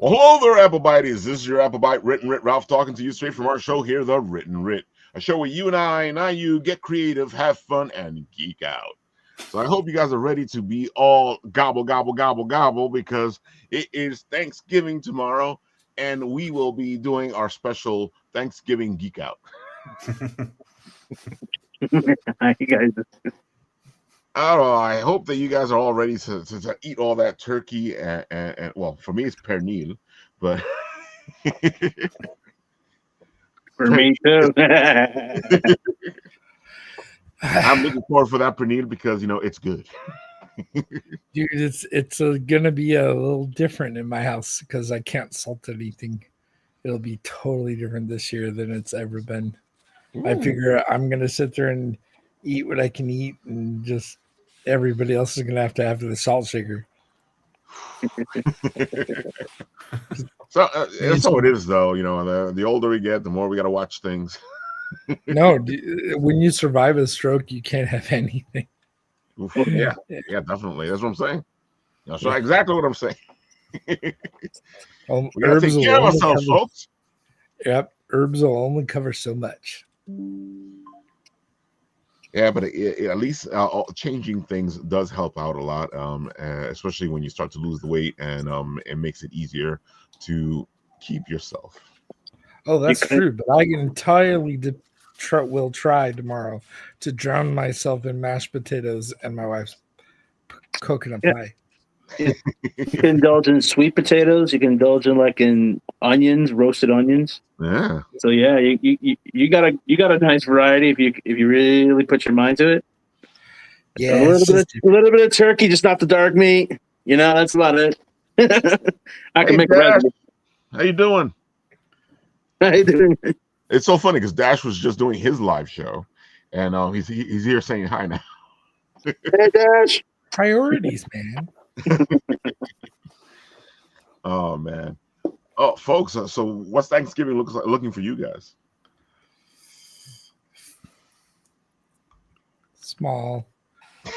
Well, hello there, Applebites. This is your Applebite Written Writ Ralph talking to you straight from our show here, The Written Writ. A show where you and you get creative, have fun, and geek out. So I hope you guys are ready to be all gobble, gobble, gobble, gobble, because it is Thanksgiving tomorrow, and we will be doing our special Thanksgiving geek out. You guys. I don't know. I hope that you guys are all ready to eat all that turkey. And well, for me, it's pernil, but For me too. I'm looking forward for that pernil because it's good. Dude, it's gonna be a little different in my house because I can't salt anything. It'll be totally different this year than it's ever been. I figure I'm gonna sit there and eat what I can eat, and just everybody else is gonna have to have the salt shaker. So that's how it is, though. The older we get, the more we got to watch things. No, when you survive a stroke, you can't have anything. Yeah, definitely. That's what I'm saying. That's exactly what I'm saying. We gotta take care of ourselves, folks. Yep, herbs will only cover so much. Yeah, but at least changing things does help out a lot, especially when you start to lose the weight, and it makes it easier to keep yourself. Oh, that's true. But I entirely will try tomorrow to drown myself in mashed potatoes and my wife's coconut pie. You can indulge in sweet potatoes. You can indulge in onions, roasted onions. Yeah. So yeah, you got a nice variety if you really put your mind to it. Yeah, a little bit of turkey, just not the dark meat. That's about it. I can make a recipe. How you doing? How you doing? It's so funny because Dash was just doing his live show, and he's here saying hi now. Hey, Dash. Priorities, man. Oh man. Oh, folks. So what's Thanksgiving looking for you guys? Small.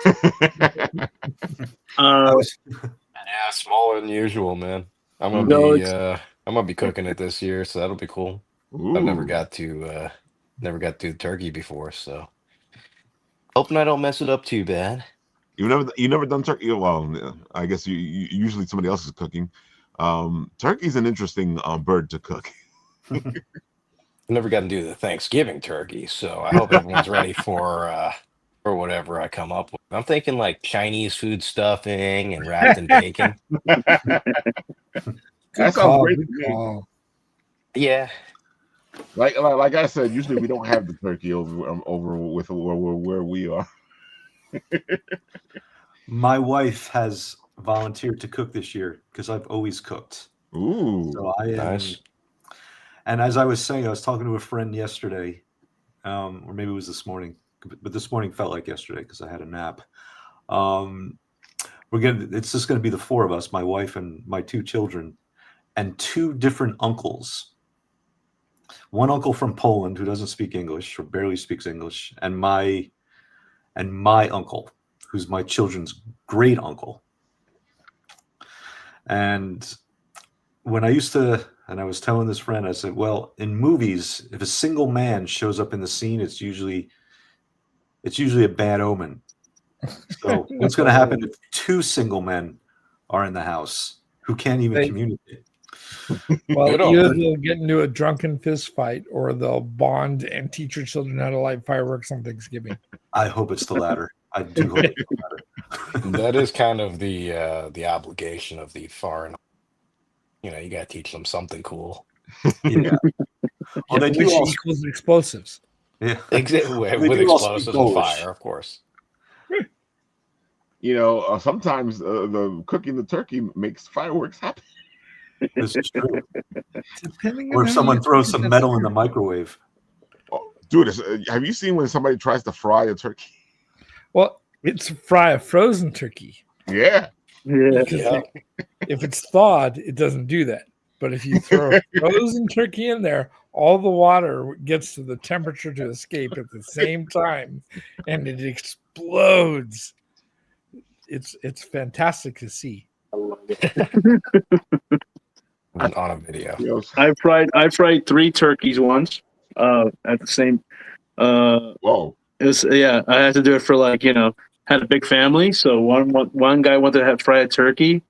Yeah, smaller than usual, man. I'm gonna be cooking it this year, so that'll be cool. Ooh. I've never got to do turkey before, so hoping I don't mess it up too bad. You never done turkey? Well, I guess you usually somebody else is cooking. Turkey's an interesting bird to cook. I've never gotten to do the Thanksgiving turkey, so I hope everyone's ready for whatever I come up with. I'm thinking like Chinese food stuffing and wrapped in bacon. That sounds great to me. Yeah. Like I said, usually we don't have the turkey over with where we are. My wife has volunteered to cook this year because I've always cooked. Ooh, so I am, nice. And as I was saying, I was talking to a friend yesterday, or maybe it was this morning, but this morning felt like yesterday because I had a nap. It's just going to be the four of us, my wife and my two children, and two different uncles. One uncle from Poland who doesn't speak English or barely speaks English, and my uncle, who's my children's great uncle. And when I was telling this friend, I said, well, in movies, if a single man shows up in the scene, it's usually a bad omen. So what's going to happen if two single men are in the house who can't even communicate? Well, either they'll get into a drunken fist fight or they'll bond and teach your children how to light fireworks on Thanksgiving. I hope it's the latter. I do hope it's the latter. That is kind of the obligation of the foreign. You got to teach them something cool. Yeah. Well, they do equals explosives. Yeah. Exactly. With explosives and fire, of course. Sometimes the cooking the turkey makes fireworks happen. This is true. Or if someone throws some metal in the microwave. Oh, dude, have you seen when somebody tries to fry a turkey? Well, it's fry a frozen turkey. Yeah. If it's thawed, it doesn't do that. But if you throw a frozen turkey in there, all the water gets to the temperature to escape at the same time, and it explodes. It's fantastic to see. I love it. on a video. Yes. I fried 3 turkeys once. At the same. Whoa. It was, yeah, I had to do it for had a big family, so one guy wanted to have fried turkey,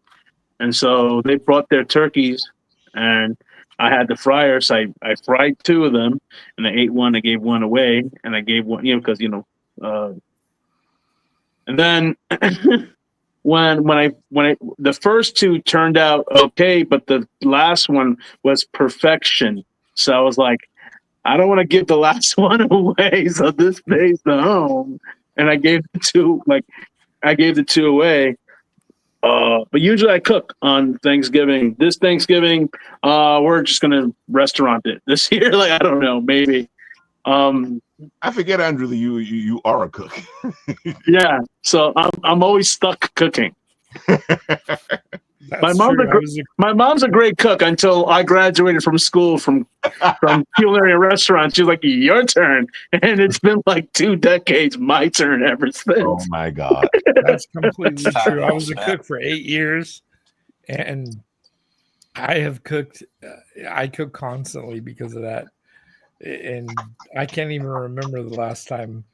and so they brought their turkeys, and I had the fryer, so I fried 2 of them, and I ate one. I gave one away, and I gave one, because and then when I the first 2 turned out okay, but the last one was perfection. So I was like, I don't want to give the last one away, so this stays the home. And I gave the 2 away. But usually I cook on Thanksgiving. This Thanksgiving, we're just gonna restaurant it this year. Like, I don't know, maybe. I forget, Andrew, that you are a cook. Yeah. So I'm always stuck cooking. That's true. My mom's a great cook until I graduated from school from culinary restaurants. She's like, your turn. And it's been like 2 decades, my turn ever since. Oh my God. That's completely true. I was a cook for 8 years, and I have cooked. I cook constantly because of that, and I can't even remember the last time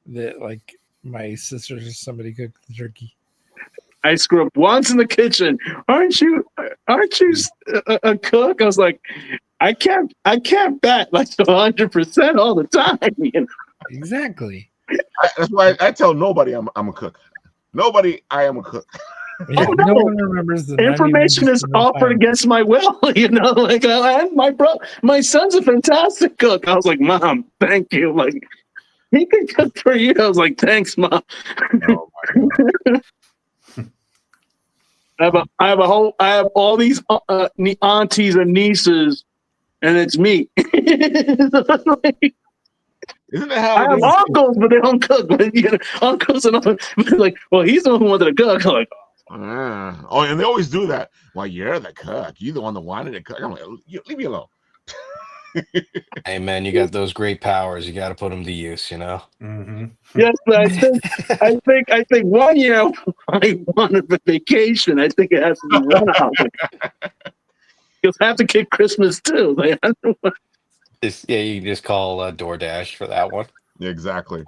that like my sisters or somebody cooked the turkey. I screw up once in the kitchen. Aren't you a cook? I was like, I can't bet like 100% all the time. Exactly. That's why I tell nobody I'm a cook. Nobody, I am a cook. Yeah, Oh, no. No one remembers the Information is offered against my will. Like, and my son's a fantastic cook. I was like, Mom, thank you. Like, he can cook for you. I was like, thanks, Mom. Oh my God. I have all these aunties and nieces, and it's me. Isn't that how I it have is? uncles, but they don't cook. But, uncles and all, like, well, he's the one who wanted to cook. I'm like, Oh, and they always do that. Well, you're the cook. You're the one that wanted to cook. I'm like, leave me alone. Hey man, you got those great powers. You got to put them to use. Mm-hmm. yes, but I think 1 year I wanted a vacation. I think it has to be run out. You'll have to kick Christmas too. Like, You can just call DoorDash for that one. Yeah, exactly.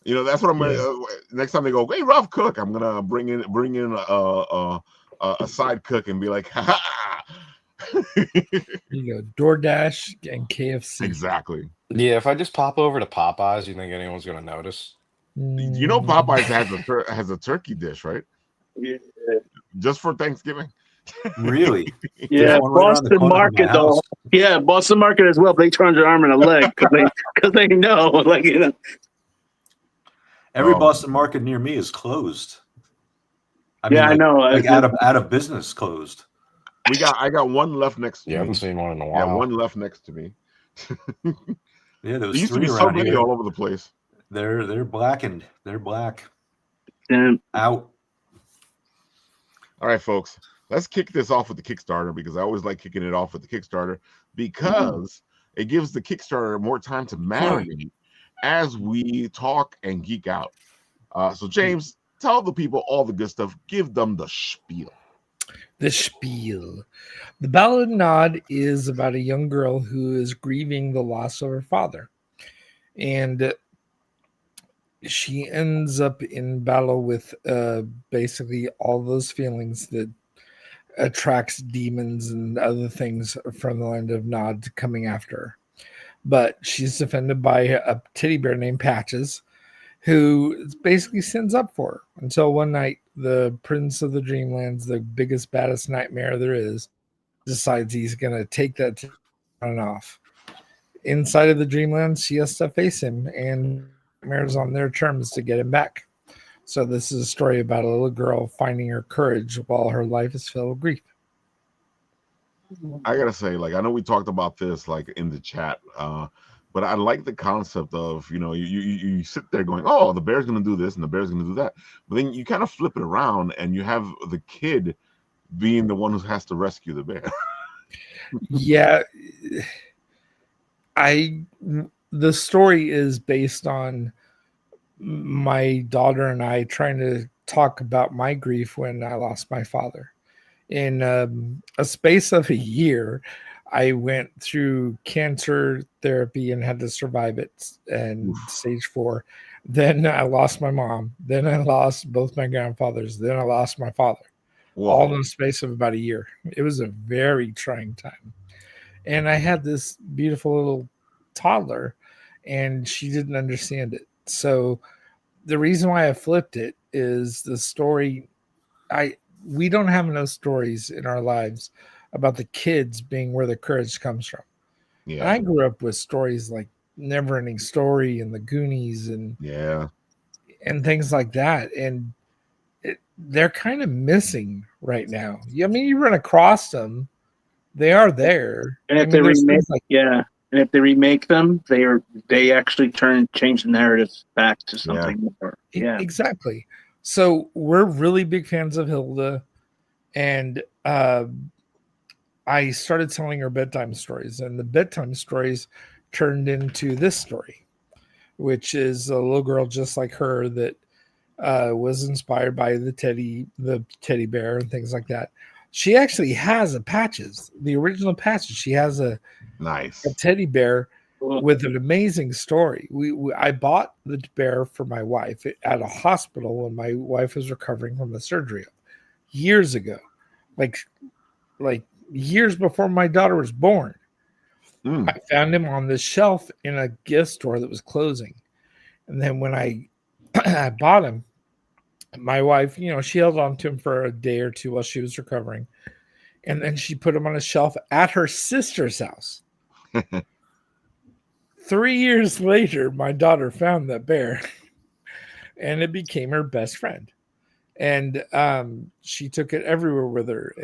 That's what I'm gonna. Next time they go, hey, Ralph, cook. I'm gonna bring in a side cook and be like, ha ha. You go DoorDash and KFC. Exactly. Yeah, if I just pop over to Popeyes, you think anyone's gonna notice? Popeyes has a turkey dish, right? yeah. Just for Thanksgiving. Really? Yeah, one right around the Boston corner from my Market though. house. Yeah, Boston Market as well. They turn their arm and a leg because they know, like, Every Oh. Boston Market near me is closed. I I know. Like out of business, closed. I got one left next to You me. haven't seen one in a Yeah, while. one left next to me. Yeah, there There was used to 3 be so around many here. all over the place. They're blackened. They're black. And Out. All right, folks. Let's kick this off with the Kickstarter because I always like kicking it off with the Kickstarter because it gives the Kickstarter more time to marinate as we talk and geek out. So, James, tell the people all the good stuff. Give them the spiel. The spiel. The Ballad Nod is about a young girl who is grieving the loss of her father. And she ends up in battle with basically all those feelings that attracts demons and other things from the land of Nod coming after her. But she's defended by a teddy bear named Patches, who basically sends up for her until one night the Prince of the Dreamlands, the biggest, baddest nightmare there is, decides he's going to take that run off. Inside of the Dreamlands, she has to face him, and nightmares on their terms to get him back. So this is a story about a little girl finding her courage while her life is filled with grief. I gotta say, like, I know we talked about this like in the chat, but I like the concept of, you sit there going, oh, the bear's gonna do this and the bear's gonna do that, but then you kind of flip it around and you have the kid being the one who has to rescue the bear. Yeah, the story is based on my daughter and I trying to talk about my grief when I lost my father. In a space of a year, I went through cancer therapy and had to survive it and stage 4. Then I lost my mom. Then I lost both my grandfathers. Then I lost my father. All in Whoa. the space of about a year. It was a very trying time. And I had this beautiful little toddler, and she didn't understand it. So the reason why I flipped it is the story. I We don't have enough stories in our lives about the kids being where the courage comes from. And Yeah. I grew up with stories like Never Ending Story and the Goonies Yeah. and things like that. And they're kind of missing right now. I mean, you run across them, they are there. And I if they mean, there's remake, things like and if they remake them, they actually change the narrative back to Yeah. something more. Yeah, exactly. So we're really big fans of Hilda, and I started telling her bedtime stories, and the bedtime stories turned into this story, which is a little girl just like her that was inspired by the teddy bear and things like that. She actually has a patches, the original patches. She has a Nice. teddy bear cool. with an amazing story. I bought the bear for my wife at a hospital when my wife was recovering from the surgery years ago, like like years before my daughter was born. Mm. I found him on this shelf in a gift store that was closing, and then when I I bought him, my wife, she held on to him for a day or two while she was recovering, and then she put him on a shelf at her sister's house. 3 years later, my daughter found that bear, and it became her best friend. And she took it everywhere with her,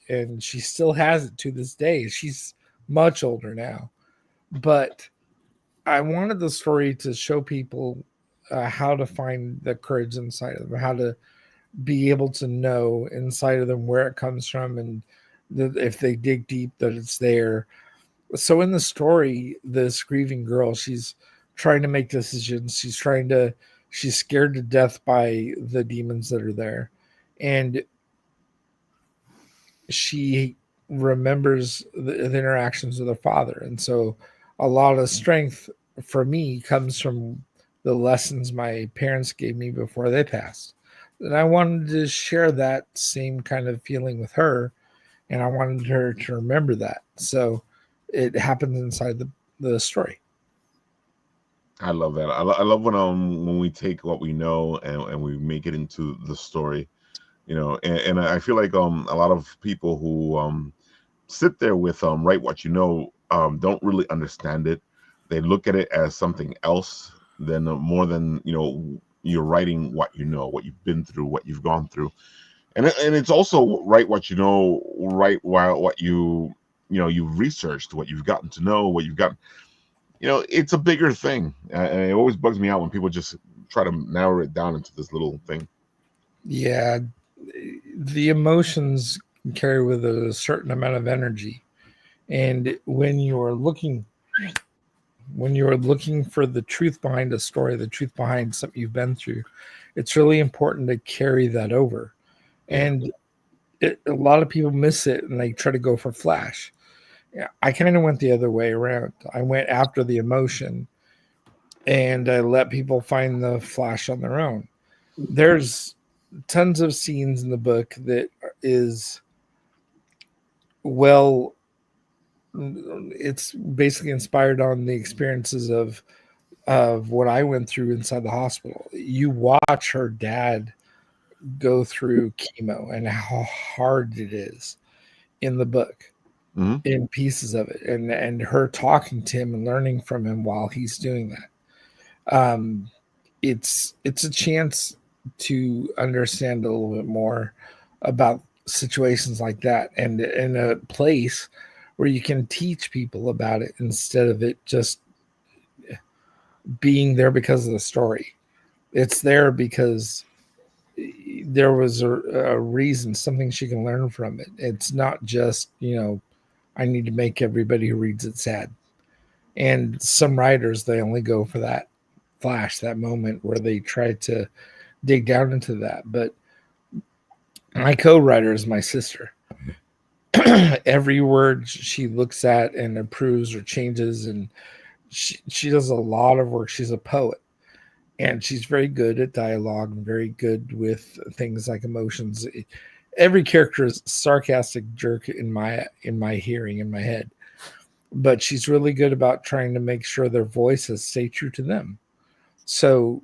and she still has it to this day. She's much older now, but I wanted the story to show people how to find the courage inside of them, how to be able to know inside of them where it comes from, and if they dig deep, that it's there. So in the story, this grieving girl, she's trying to make decisions. She's scared to death by the demons that are there, and she remembers the interactions with her father. And so a lot of strength for me comes from the lessons my parents gave me before they passed. And I wanted to share that same kind of feeling with her, and I wanted her to remember that. So it happens inside the story. I love that. I love when we take what we know and we make it into the story, and I feel like a lot of people who sit there with write what you know don't really understand it. They look at it as something else than more than you're writing what you know, what you've been through, what you've gone through, and it's also write what you know, write while what you've researched, what you've gotten to know, what you've got. It's a bigger thing, and it always bugs me out when people just try to narrow it down into this little thing. Yeah, the emotions carry with a certain amount of energy, and when you're looking for the truth behind a story, the truth behind something you've been through, it's really important to carry that over. Yeah. And a lot of people miss it, and they try to go for flash. Yeah, I kind of went the other way around. I went after the emotion, and I let people find the flash on their own. There's tons of scenes in the book that is well, it's basically inspired on the experiences of what I went through inside the hospital. You watch her dad go through chemo and how hard it is in the book, Mm-hmm. in pieces of it, and her talking to him and learning from him while he's doing that. It's a chance to understand a little bit more about situations like that, and in a place where you can teach people about it instead of it just being there because of the story. It's there because there was a reason, something she can learn from it. It's not just, I need to make everybody who reads it sad. And some writers, they only go for that flash, that moment where they try to dig down into that. But my co-writer is my sister. every word she looks at and approves or changes, and she does a lot of work. She's a poet, and she's very good at dialogue and very good with things like emotions. Every character is a sarcastic jerk in my hearing, in my head, but she's really good about trying to make sure their voices stay true to them. So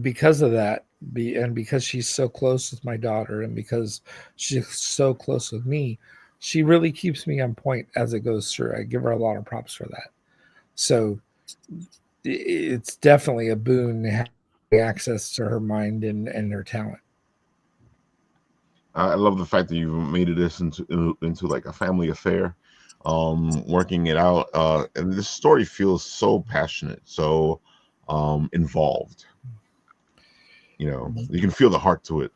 because of that, and because she's so close with my daughter, and because she's so close with me, she really keeps me on point as it goes through. I give her a lot of props for that. So it's definitely a boon having access to her mind and her talent. I love the fact that you've made this into like a family affair, working it out. And this story feels so passionate, so involved. You know, you can feel the heart to it.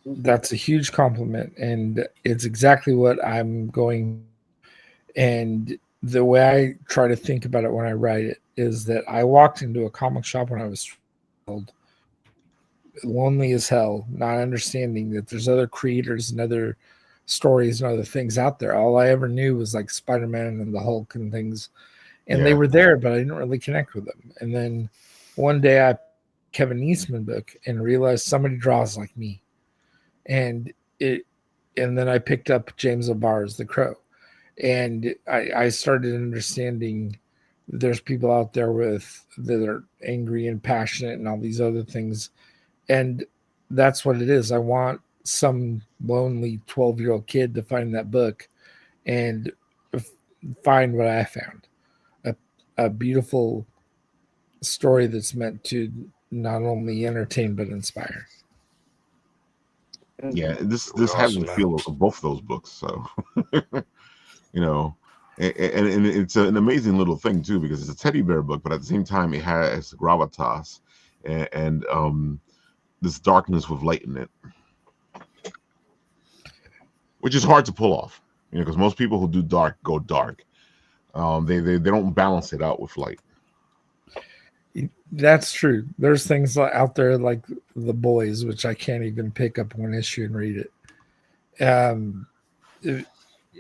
That's a huge compliment, and it's exactly what I'm going. And the way I try to think about it when I write it is that I walked into a comic shop when I was 12, lonely as hell, not understanding that there's other creators and other stories and other things out there. All I ever knew was like Spider-Man and the Hulk and things, and they Yeah. were there, but I didn't really connect with them. And then one day I Kevin Eastman book and realized somebody draws like me, and it, and then I picked up James O'Barr's The Crow, and I started understanding there's people out there with that are angry and passionate and all these other things, and that's what it is. I want some lonely 12-year-old kid to find that book and find what I found, a beautiful story that's meant to not only entertain but inspire. Yeah, this Really has awesome, the man. feel of both those books. So you know, and it's an amazing little thing too, because it's a teddy bear book, but at the same time it has gravitas and this darkness with light in it, which is hard to pull off. You know, because most people who do dark go dark. They don't balance it out with light. That's true. There's things out there like The Boys, which I can't even pick up one issue and read it.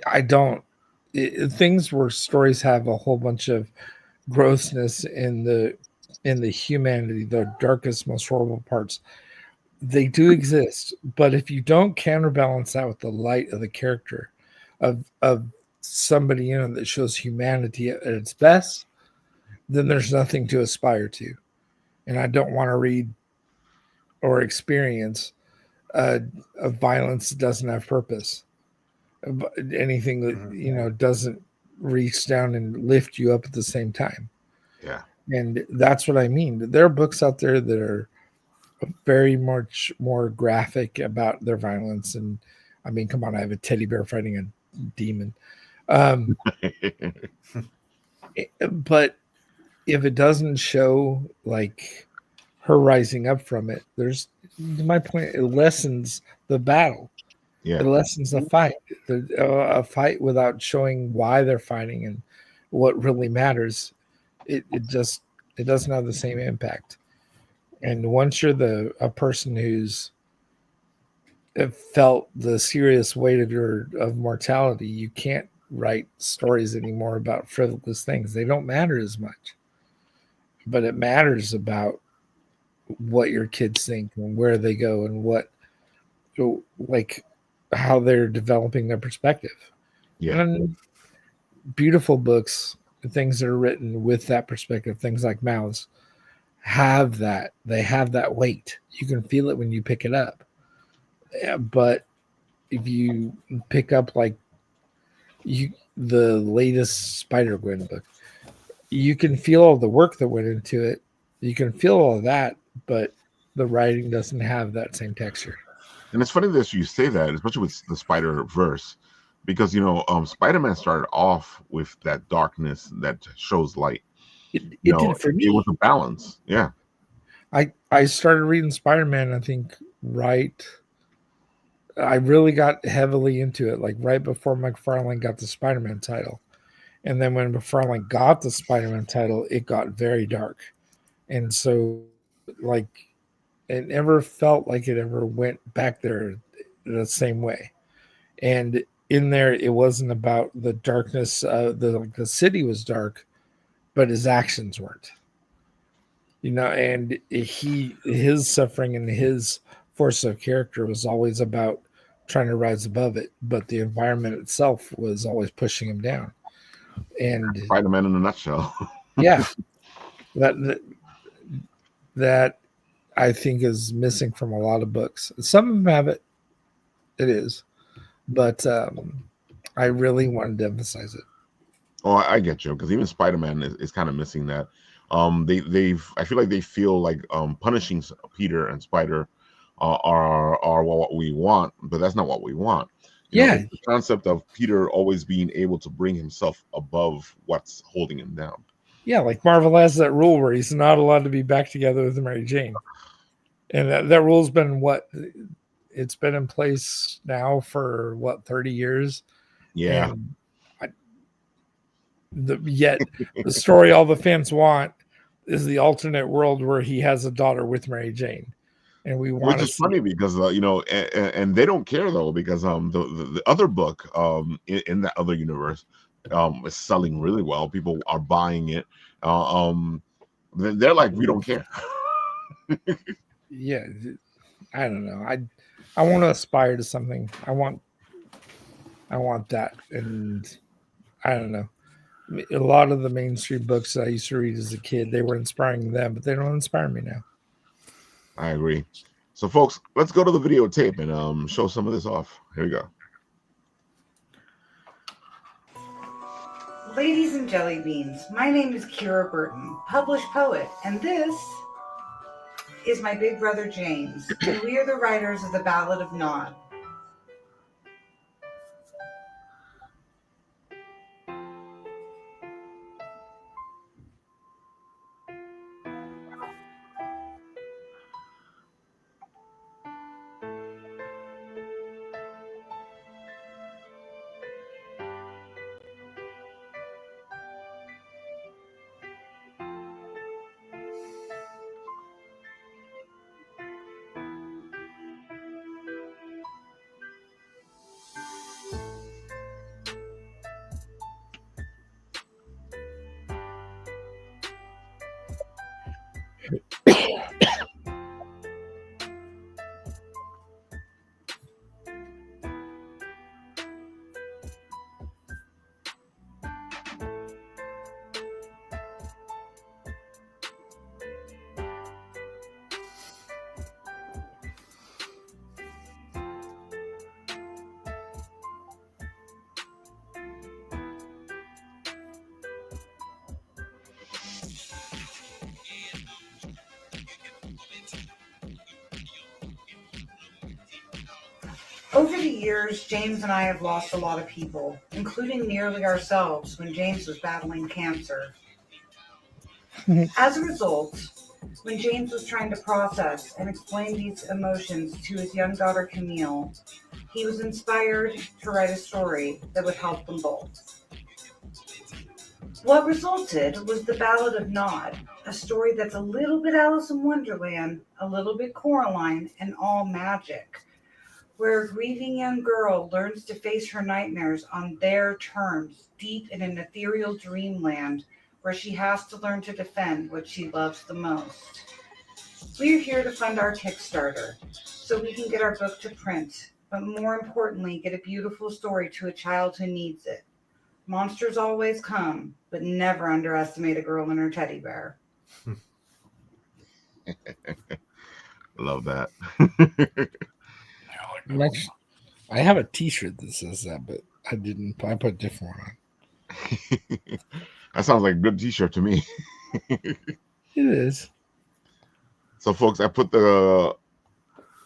I don't. Things where stories have a whole bunch of grossness in the humanity, the darkest, most horrible parts. They do exist, but if you don't counterbalance that with the light of the character of somebody in it that shows humanity at its best, then there's nothing to aspire to. And I don't want to read or experience a violence that doesn't have purpose. Anything that doesn't reach down and lift you up at the same time. Yeah. And that's what I mean. There are books out there that are very much more graphic about their violence. And I mean, come on, I have a teddy bear fighting a demon. But if it doesn't show like her rising up from it, there's my point. It lessens the battle. Yeah. It lessens the fight. A fight without showing why they're fighting and what really matters. It doesn't have the same impact. And once you're a person who's felt the serious weight of mortality, you can't write stories anymore about frivolous things. They don't matter as much. But it matters about what your kids think and where they go and like how they're developing their perspective. Yeah. And beautiful books, things that are written with that perspective, things like Mouths, have that. They have that weight. You can feel it when you pick it up. Yeah, but if you pick up like the latest Spider-Gwen book, you can feel all the work that went into it. You can feel all of that, but the writing doesn't have that same texture. And it's funny that you say that, especially with the Spider Verse, because Spider-Man started off with that darkness that shows light. It did for me. It was a balance. Yeah. I started reading Spider-Man, I think, I really got heavily into it, like right before McFarlane got the Spider-Man title. And then when McFarlane got the Spider-Man title, it got very dark. And so, like, it never felt like it ever went back there the same way. And in there, it wasn't about the darkness. The city was dark, but his actions weren't. And his suffering and his force of character was always about trying to rise above it, but the environment itself was always pushing him down. And Spider-Man in a nutshell. yeah, that I think is missing from a lot of books. Some of them have it. It is, but I really wanted to emphasize it. Oh, I get you, because even Spider-Man is kind of missing that. I feel like they feel like punishing Peter and Spider are what we want, but that's not what we want. The concept of Peter always being able to bring himself above what's holding him down. Yeah, like Marvel has that rule where he's not allowed to be back together with Mary Jane, and that rule's been it's been in place now for 30 years. Yeah. Yet the story all the fans want is the alternate world where he has a daughter with Mary Jane, and we want. Which is funny because and they don't care though, because the other book in that other universe is selling really well. People are buying it. They're like, we don't care. Yeah, I don't know. I want to aspire to something. I want that, and I don't know. A lot of the mainstream books I used to read as a kid, they were inspiring them, but they don't inspire me now. I agree. So, folks, let's go to the videotape and show some of this off. Here we go. Ladies and jelly beans, my name is Kira Burton, published poet, and this is my big brother James, and we are the writers of the Ballad of Nod. Over the years, James and I have lost a lot of people, including nearly ourselves when James was battling cancer. As a result, when James was trying to process and explain these emotions to his young daughter Camille, he was inspired to write a story that would help them both. What resulted was the Ballad of Nod, a story that's a little bit Alice in Wonderland, a little bit Coraline, and all magic, where a grieving young girl learns to face her nightmares on their terms, deep in an ethereal dreamland where she has to learn to defend what she loves the most. We're here to fund our Kickstarter so we can get our book to print, but more importantly, get a beautiful story to a child who needs it. Monsters always come, but never underestimate a girl and her teddy bear. Love that. I have a T-shirt that says that, but I didn't. I put a different one on. That sounds like a good T-shirt to me. It is. So, folks, I put the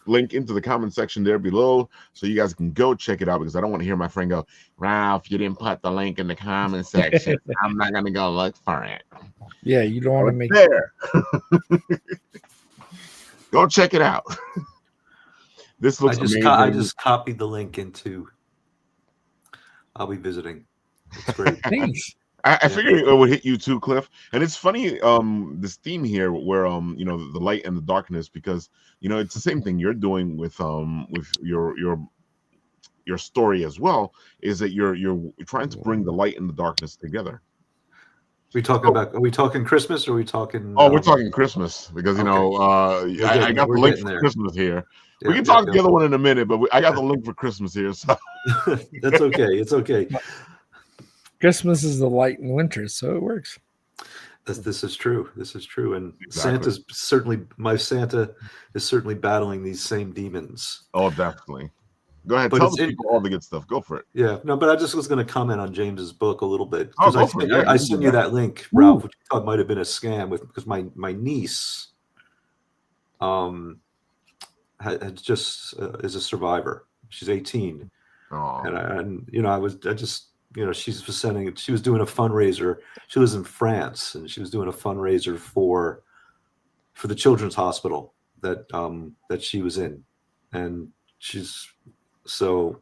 link into the comment section there below so you guys can go check it out, because I don't want to hear my friend go, Ralph, you didn't put the link in the comment section. I'm not going to go look for it. Yeah, you don't want to make there. Go check it out. This looks amazing. I just copied the link into. I'll be visiting. It's great. Thanks. I figured it would hit you too, Cliff. And it's funny, this theme here where the light and the darkness, because it's the same thing you're doing with your your story as well is that you're trying to bring the light and the darkness together. Are we talking Christmas or are we talking? Oh, we're talking Christmas because I got the link for there. Christmas here. Yeah, We can talk the other one in a minute, but I got the link for Christmas here. So that's okay. It's okay. Christmas is the light in winter, so it works. This is true. This is true. And Exactly. my Santa is certainly battling these same demons. Oh, definitely. Go ahead. But Tell the people all the good stuff. Go for it. Yeah. No, but I just was going to comment on James's book a little bit. Oh, Because go for it. Yeah, I sent you that link, Ralph, which I thought might have been a scam because my niece had just is a survivor. She's 18. Oh. She was doing a fundraiser. She lives in France, and she was doing a fundraiser for the children's hospital that she was in, and so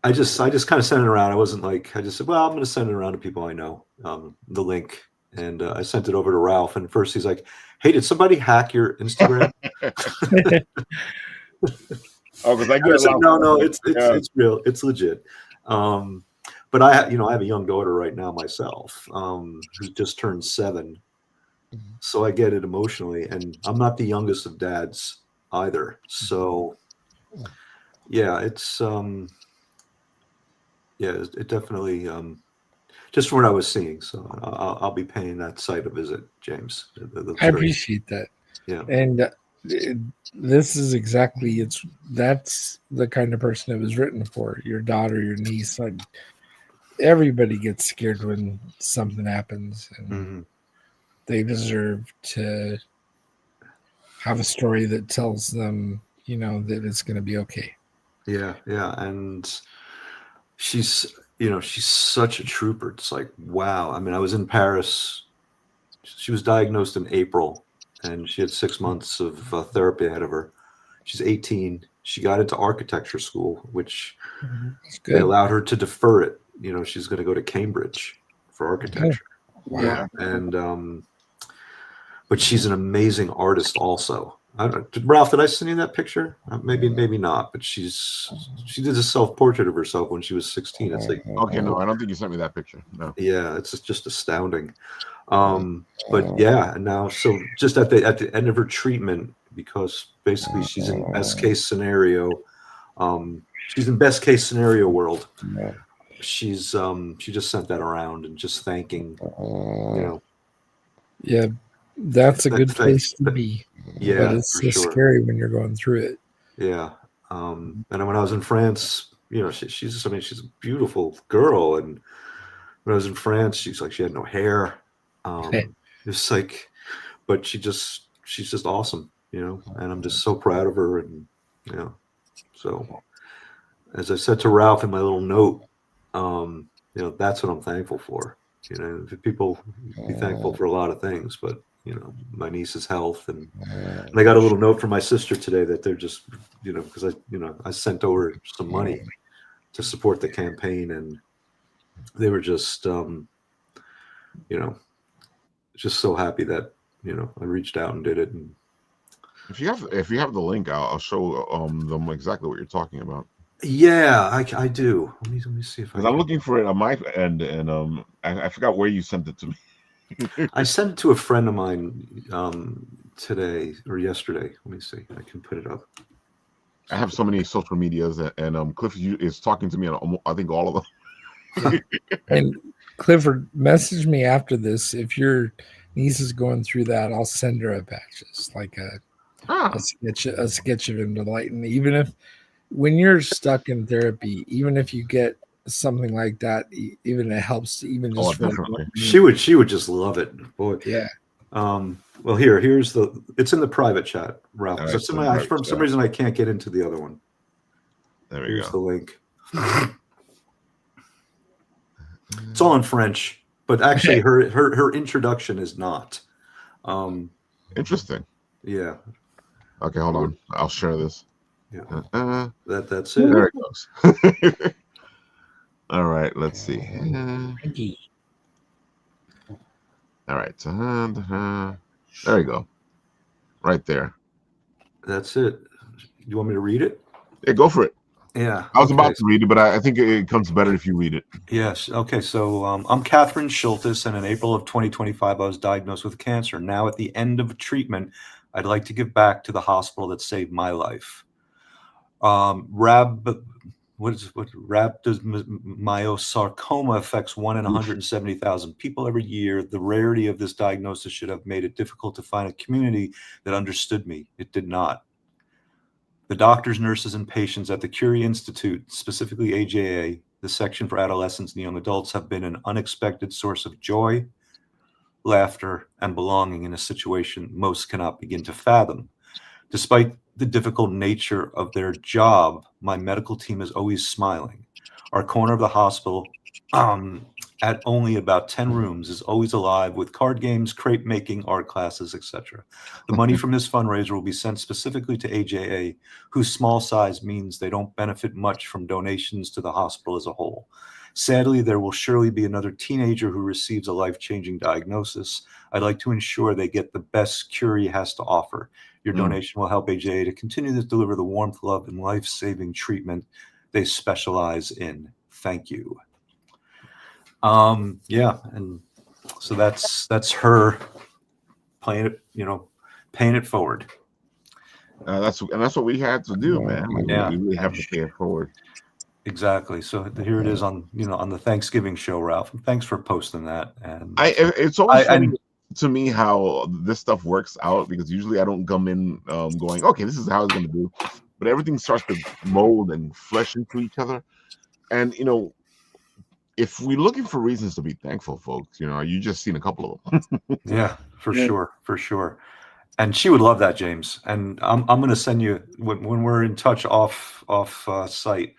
I just kind of sent it around. I wasn't like, I just said, well, I'm going to send it around to people I know, the link, and I sent it over to Ralph. And first he's like, hey, did somebody hack your Instagram? Oh, because I get no, it's real, it's legit. But I have a young daughter right now myself, who just turned 7, so I get it emotionally, and I'm not the youngest of dads either. So yeah, it's it definitely just from what I was seeing. So I'll be paying that site a visit, James. I appreciate that. Yeah, and this is exactly that's the kind of person it was written for. Your daughter, your niece, like everybody gets scared when something happens, and they deserve to have a story that tells them, that it's going to be okay. Yeah, and she's such a trooper. It's like, wow. I mean, I was in Paris. She was diagnosed in April, and she had 6 months of therapy ahead of her. She's 18. She got into architecture school, which they allowed her to defer it. She's going to go to Cambridge for architecture. Wow. Yeah, and but she's an amazing artist also. Ralph, did I send you that picture? Maybe not. But she did a self-portrait of herself when she was 16. It's like, okay, no, I don't think you sent me that picture. No. Yeah, it's just astounding. But yeah, and now so just at the end of her treatment, because basically she's in best case scenario. She's in best case scenario world. She just sent that around and just thanking, Yeah, that's a good place to be. Yeah, but it's so scary when you're going through it. Yeah, and when I was in France, she's a beautiful girl, and when I was in France, she had no hair. It's like, but she's just awesome, and I'm just so proud of her, and so as I said to Ralph in my little note, that's what I'm thankful for. People be thankful for a lot of things, but my niece's health, and I got a little note from my sister today that they're just, because I sent over some money to support the campaign, and they were just, just so happy that I reached out and did it. And if you have the link, I'll show them exactly what you're talking about. Yeah, I do. Let me see if I'm looking for it on my end, and I forgot where you sent it to me. I sent it to a friend of mine today or yesterday. Let me see. I can put it up. I have so many social medias, and Cliff is talking to me on I think all of them. And Clifford, message me after this if your niece is going through that. I'll send her a patches, like a sketch of him to lighten. Even if when you're stuck in therapy, even if you get something like that, even it helps to even just she would just love it, boy. Yeah. Well, here's it's in the private chat, Ralph. Right, for some reason I can't get into the other one. Here's the link. It's all in French, but actually her introduction is not. Interesting. Yeah. Okay, hold on. I'll share this. Yeah. That's it. There it goes. All right, let's see. All right. There you go. Right there. That's it. You want me to read it? Yeah, go for it. Yeah. I was Okay. about to read it, but I think it comes better if you read it. Yes. Okay. So I'm Catherine Schultes, and in April of 2025, I was diagnosed with cancer. Now, at the end of treatment, I'd like to give back to the hospital that saved my life. Rhabdomyosarcoma affects 1 in 170,000 people every year. The rarity of this diagnosis should have made it difficult to find a community that understood me. It did not. The doctors, nurses, and patients at the Curie Institute, specifically AJA, the section for adolescents and young adults, have been an unexpected source of joy, laughter, and belonging in a situation most cannot begin to fathom. Despite the difficult nature of their job, my medical team is always smiling. Our corner of the hospital, at only about 10 rooms, is always alive with card games, crepe making, art classes, etc. The money from this fundraiser will be sent specifically to AJA, whose small size means they don't benefit much from donations to the hospital as a whole. Sadly, there will surely be another teenager who receives a life-changing diagnosis. I'd like to ensure they get the best Curie has to offer. Your donation will help AJA to continue to deliver the warmth, love, and life-saving treatment they specialize in. Thank you. Yeah, and so that's her playing it, paying it forward. That's what we had to do, man. Like, Yeah. we really have to pay it forward. Exactly. So here it is on the Thanksgiving show, Ralph. Thanks for posting that. And it's always funny to me how this stuff works out, because usually I don't come in going, okay, this is how it's going to do, but everything starts to mold and flesh into each other. And if we're looking for reasons to be thankful, folks, you just seen a couple of them. Yeah, for sure. And she would love that, James. And I'm going to send you when we're in touch off site.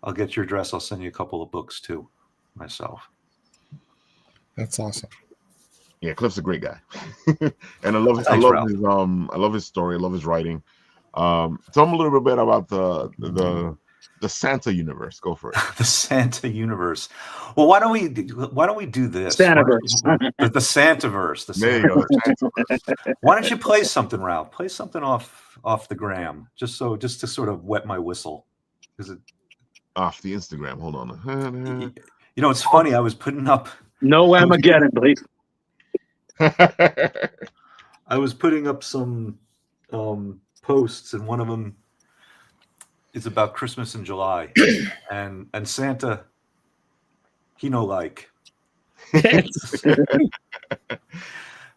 I'll get your address. I'll send you a couple of books too, myself. That's awesome. Yeah, Cliff's a great guy, and I love his story. I love his writing. Tell him a little bit about the Santa universe. Go for it. The Santa universe. Well, why don't we do this? Santaverse. The Santaverse. There you go. Why don't you play something, Ralph? Play something off the gram, just to sort of wet my whistle. Is it off the Instagram? Hold on. It's funny. I was putting up. No Armageddon, please. I was putting up some posts, and one of them is about Christmas in July, and Santa, he no like.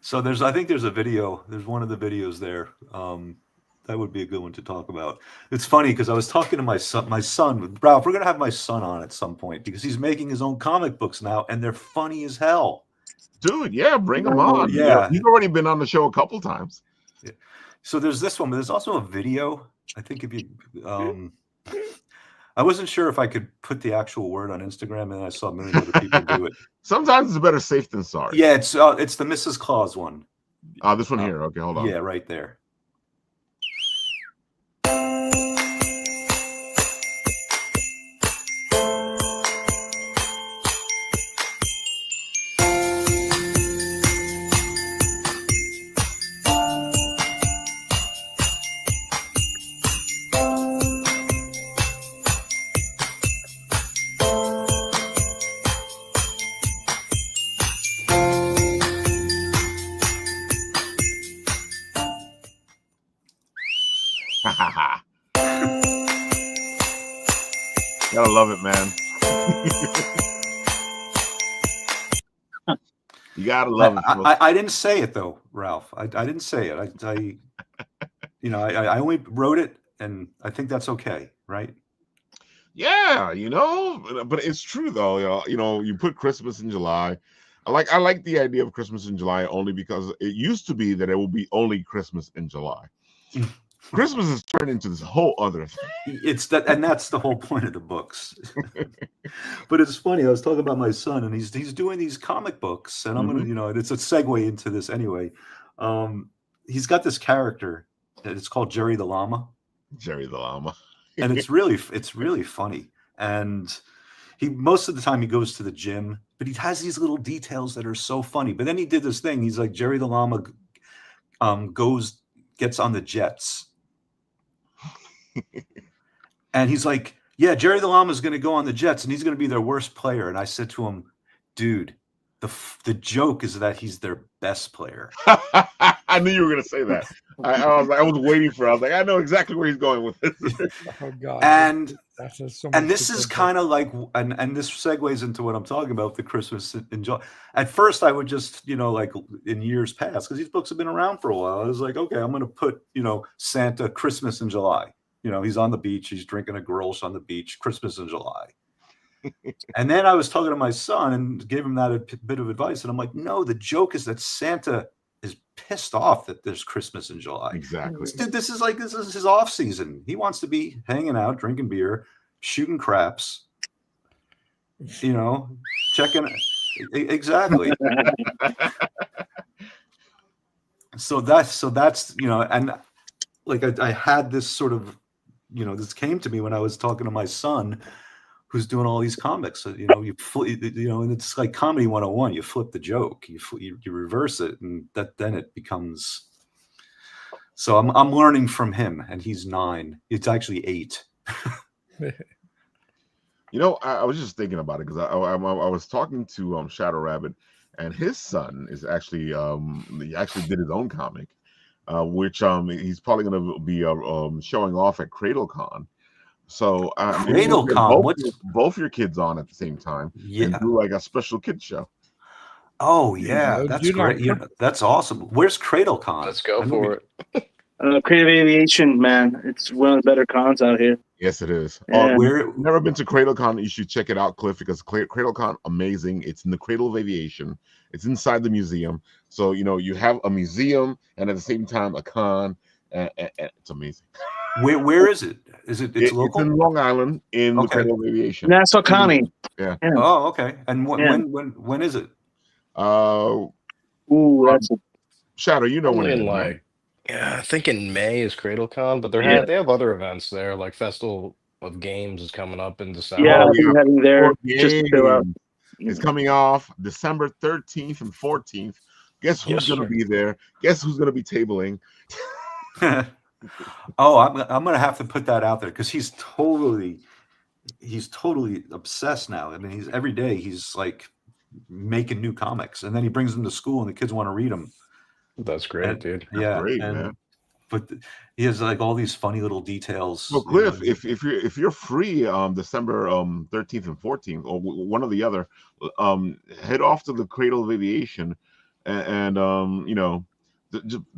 So I think there's a video. There's one of the videos there. That would be a good one to talk about. It's funny because I was talking to my son, Ralph. We're gonna have my son on at some point because he's making his own comic books now, and they're funny as hell. Dude, yeah, bring him on. Yeah, he's already been on the show a couple times. Yeah. So there's this one, but there's also a video. I think if you, I wasn't sure if I could put the actual word on Instagram, and I saw a million other people do it. Sometimes it's better safe than sorry. Yeah, it's the Mrs. Claus one. This one here. Okay, hold on. Yeah, right there. Gotta love it, man. You gotta love it. I didn't say it though, Ralph. I didn't say it. I only wrote it, and I think that's okay, right? Yeah, but it's true though. You put Christmas in July. I like the idea of Christmas in July only because it used to be that it will be only Christmas in July. Christmas has turned into this whole other thing. And that's the whole point of the books. But it's funny. I was talking about my son, and he's doing these comic books, and I'm gonna, it's a segue into this anyway. He's got this character, it's called Jerry the Llama. Jerry the Llama, and it's really funny. And most of the time he goes to the gym, but he has these little details that are so funny. But then he did this thing. He's like Jerry the Llama gets on the jets. And he's like, yeah, Jerry the Llama is going to go on the Jets, and he's going to be their worst player. And I said to him, dude, the joke is that he's their best player. I knew you were going to say that. I was waiting for it. I was like, I know exactly where he's going with this. Oh God. And So and this is kind of like, and this segues into what I'm talking about, the Christmas in July. At first, I would just, like in years past, because these books have been around for a while, I was like, okay, I'm going to put, Santa Christmas in July. He's on the beach, he's drinking a Grolsch on the beach, Christmas in July. And then I was talking to my son and gave him that a bit of advice. And I'm like, no, the joke is that Santa is pissed off that there's Christmas in July. Exactly. Dude, this is his off season. He wants to be hanging out, drinking beer, shooting craps, checking. Exactly. So that's, and like I had this sort of, this came to me when I was talking to my son, who's doing all these comics. So, and it's like comedy 101. You flip the joke, you reverse it, and then it becomes. So I'm learning from him, and he's 9. It's actually 8. I was just thinking about it because I was talking to Shadow Rabbit, and his son is actually he actually did his own comic, which he's probably going to be showing off at CradleCon. So CradleCon, both your kids on at the same time, and do like a special kids show. Oh yeah, that's great. That's awesome. Where's CradleCon? Let's go for it. Creative Aviation, man, it's one of the better cons out here. Yes, it is. Yeah. Never been to CradleCon? You should check it out, Cliff, because CradleCon, amazing. It's in the Cradle of Aviation. It's inside the museum, so you have a museum and at the same time a con, and it's amazing. Where is it? It's local? It's in Long Island in the Cradle of Aviation. Nassau County. Yeah. Oh, okay. And when is it? That's Shadow. When it is, right? Yeah, I think in May is CradleCon, but they have other events there, like Festival of Games is coming up in December. Yeah, I'll be heading there just to chill out. It's coming off December 13th and 14th. Guess who's going to be there? Guess who's going to be tabling? Oh, I'm going to have to put that out there because he's totally obsessed now. I mean, every day he's like making new comics, and then he brings them to school, and the kids want to read them. That's great, dude. Yeah, great, man. But he has like all these funny little details. So, Cliff, if you're free December 13th and 14th, or one or the other, head off to the Cradle of Aviation, and the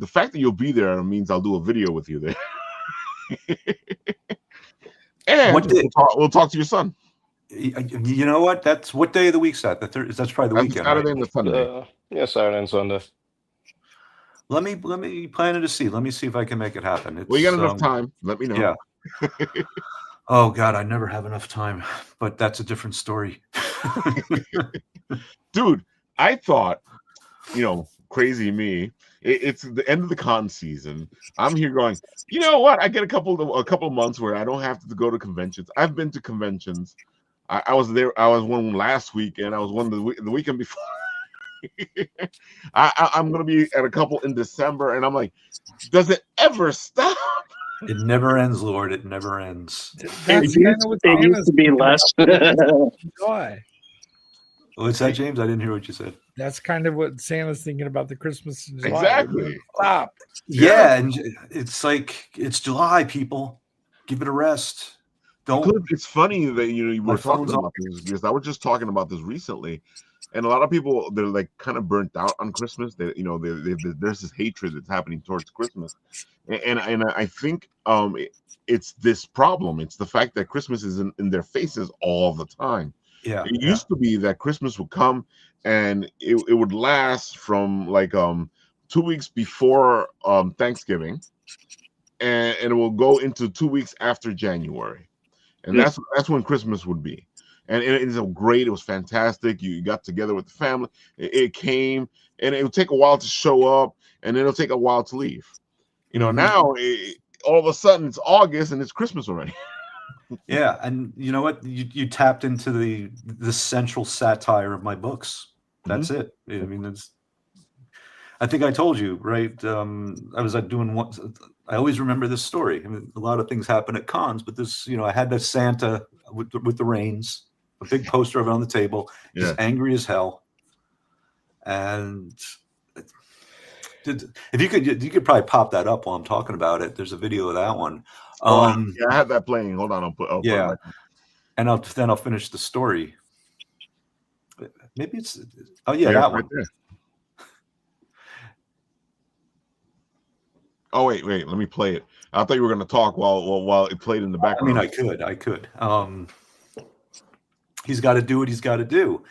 fact that you'll be there means I'll do a video with you there. And we'll talk to your son. You know what? That's what day of the week's that? That's probably the weekend. Saturday and the Sunday. Yeah, Saturday and Sunday. Let me plan it to see. Let me see if I can make it happen. You got enough time. Let me know. Yeah. Oh God, I never have enough time, but that's a different story. Dude, I thought, crazy me. It's the end of the con season. I'm here going, you know what? I get a couple of months where I don't have to go to conventions. I've been to conventions. I was there. I was one last week, and I was one the weekend before. I'm going to be at a couple in December, and I'm like, does it ever stop? It never ends, Lord. It never ends. It used to be less. Why? What's that, James? I didn't hear what you said. That's kind of what Santa's thinking about the Christmas in July. Exactly. Stop. Yeah, and it's like it's July, people. Give it a rest. It's funny that you were talking about this because I was just talking about this recently. And a lot of people, they're like kind of burnt out on Christmas. There's this hatred that's happening towards Christmas, and I think it's this problem. It's the fact that Christmas is in their faces all the time. Yeah, it used to be that Christmas would come and it would last from like 2 weeks before Thanksgiving, and it will go into 2 weeks after January, and that's when Christmas would be. And it is great. It was fantastic. You got together with the family. It came, and it would take a while to show up, and it'll take a while to leave. Now all of a sudden it's August and it's Christmas already. Yeah, and you know what? You tapped into the central satire of my books. That's it. I mean, I think I told you, right? I was doing what I always remember this story. I mean, a lot of things happen at cons, but this, I had the Santa with the reins, a big poster of it on the table. He's angry as hell. And if you could probably pop that up while I'm talking about it. There's a video of that one. I have that playing. Hold on, I'll put it right. And I'll finish the story. Maybe it's that one. There. Oh wait, let me play it. I thought you were going to talk while it played in the background. I mean, I could. He's got to do what he's got to do.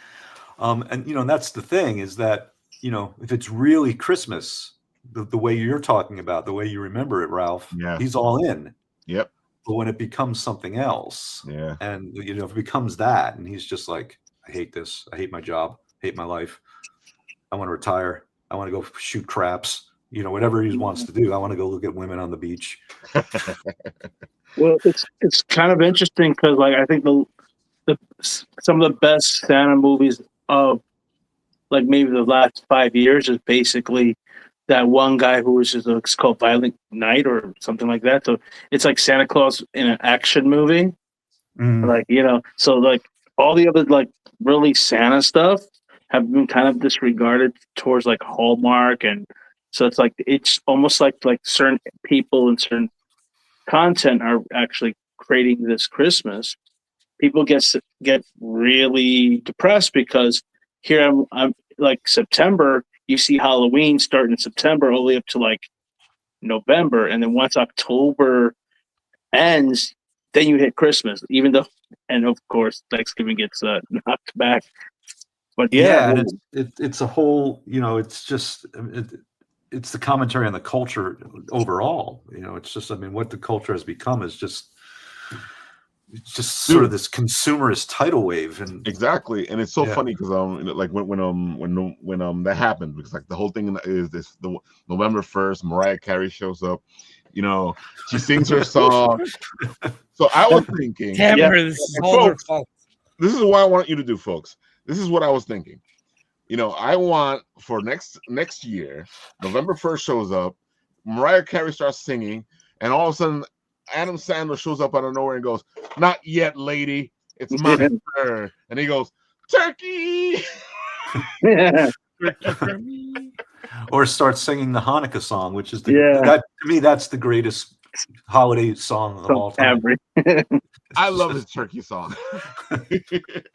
And that's the thing is that, if it's really Christmas, the way you're talking about, the way you remember it, Ralph, he's all in. Yep. But when it becomes something else, and if it becomes that, and he's just like, I hate this, I hate my job, hate my life, I want to retire, I want to go shoot craps, whatever he wants to do. I want to go look at women on the beach. Well, it's kind of interesting because, like, I think some of the best Santa movies of, like, maybe the last 5 years is basically that one guy who was it's called Violent Night or something like that. So it's like Santa Claus in an action movie. Like, so like all the other like really Santa stuff have been kind of disregarded towards like Hallmark. And so it's like, it's almost like certain people and certain content are actually creating this Christmas. People get really depressed because here I'm like September, you see Halloween starting in September all the way up to like November. And then once October ends, then you hit Christmas, and of course Thanksgiving gets knocked back. But and it's a whole, it's just, it's the commentary on the culture overall. It's just, what the culture has become is just sort of this consumerist tidal wave. And exactly. And it's so funny because like when that happened, because like the whole thing is the November 1st, Mariah Carey shows up, she sings her song. So I was thinking, this is all their fault. This is what I want you to do, folks. This is what I was thinking. I want for next year, November 1st shows up, Mariah Carey starts singing, and all of a sudden Adam Sandler shows up out of nowhere and goes, "Not yet, lady. It's my turn." And he goes, "Turkey." Turkey for me. Or start singing the Hanukkah song, which is that to me that's the greatest holiday song of all time. I love his turkey song.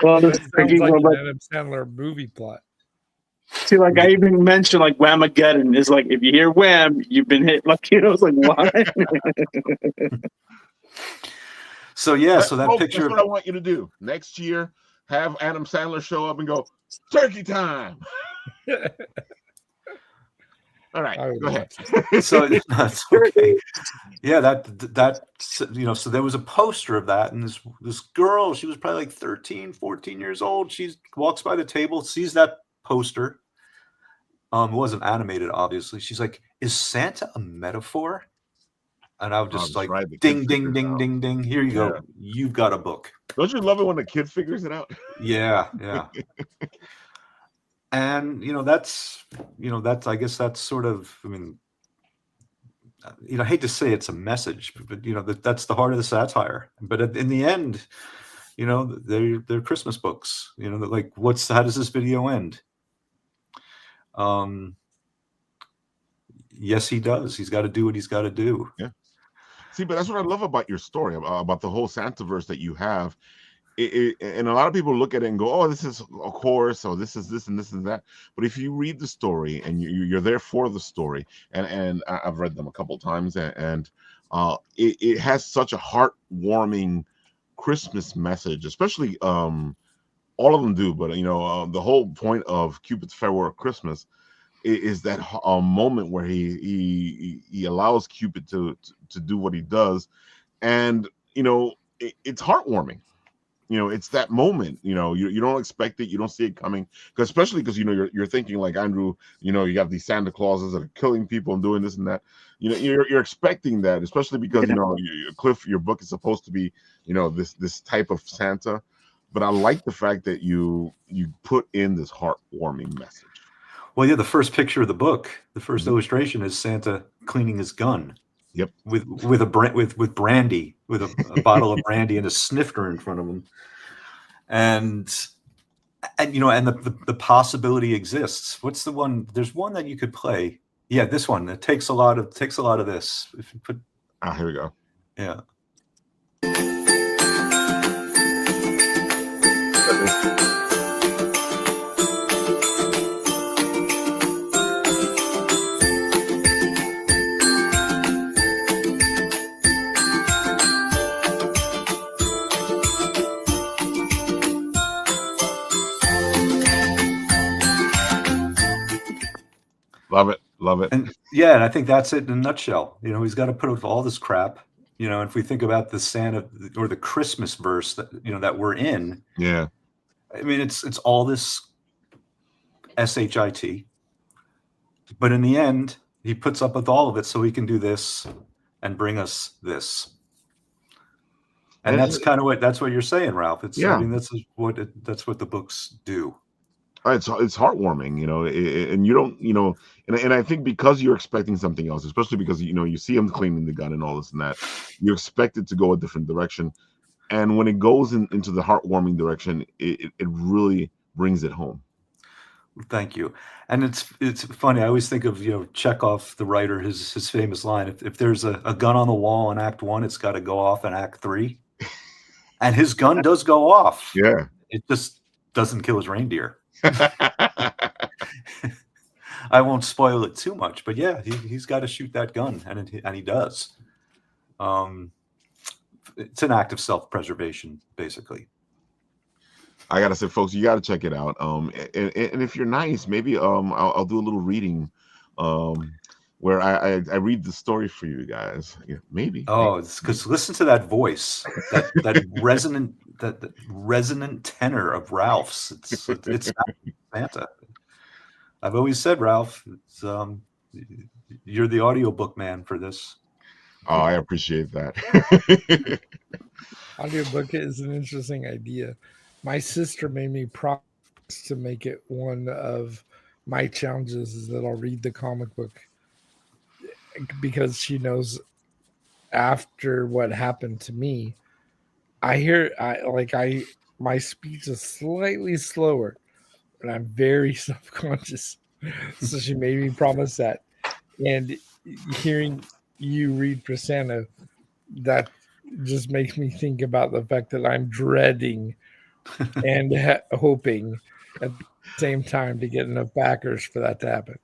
Well, this sounds like an Adam Sandler movie plot. See, like I even mentioned, like Whamageddon is like if you hear Wham, you've been hit. Like it's like why? So that picture. That's what I want you to do next year. Have Adam Sandler show up and go, "Turkey time." All right, go ahead. So that's okay. Yeah, that so there was a poster of that, and this girl, she was probably like 13, 14 years old. She walks by the table, sees that poster. It wasn't animated, obviously. She's like, "Is Santa a metaphor?" And I was just like, "Ding, ding, ding, ding, ding. Here you go. You've got a book." Don't you love it when the kid figures it out? Yeah. And that's I guess that's sort of, I hate to say it's a message, but that's the heart of the satire. But in the end, they're Christmas books. Like how does this video end? Yes, he does. He's got to do what he's got to do. Yeah. See, but that's what I love about your story, about the whole Santaverse that you have. And a lot of people look at it and go, "Oh, this is a course, or this is this and this and that." But if you read the story and you're there for the story, and I've read them a couple times, and it has such a heartwarming Christmas message, especially all of them do. But the whole point of Cupid's Farewell Christmas is that moment where he allows Cupid to do what he does, and it's heartwarming. It's that moment. You don't expect it, you don't see it coming, especially because you're thinking like Andrew. You got these Santa Clauses that are killing people and doing this and that. You're expecting that, especially because Cliff, your book is supposed to be this type of Santa. But I like the fact that you put in this heartwarming message. Well, the first picture of the book, the first illustration is Santa cleaning his gun. Yep. With brandy, with a bottle of brandy and a snifter in front of him, and the possibility exists. What's the one? There's one that you could play. Yeah, this one. It takes a lot of this. If you put. Here we go. Yeah. Love it. And I think that's it in a nutshell. He's got to put up with all this crap. If we think about the Santa or the Christmas verse that that we're in. Yeah. I mean, it's all this shit, but in the end, he puts up with all of it so he can do this and bring us this. And that's kind of what you're saying, Ralph. I mean, that's what the books do. It's heartwarming, and you don't, and I think because you're expecting something else, especially because you see him cleaning the gun and all this and that, you expect it to go a different direction, and when it goes into the heartwarming direction, it really brings it home. Thank you. And it's funny. I always think of Chekhov, the writer, his famous line: if there's a gun on the wall in Act 1, it's got to go off in Act 3, and his gun does go off. Yeah, it just doesn't kill his reindeer. I won't spoil it too much, but yeah, he's got to shoot that gun, and he does. It's an act of self-preservation, basically. I gotta say, folks, you gotta check it out. And if you're nice, maybe I'll do a little reading, where I read the story for you guys. Yeah, maybe. Oh, it's because listen to that voice, that resonant tenor of Ralph's. It's Santa. I've always said, Ralph, you're the audiobook man for this. Oh, I appreciate that. Audiobook is an interesting idea. My sister made me promise to make it one of my challenges is that I'll read the comic book, because she knows after what happened to me, my speech is slightly slower, and I'm very self-conscious. So she made me promise that. And hearing you read for Santa, that just makes me think about the fact that I'm dreading and hoping at the same time to get enough backers for that to happen.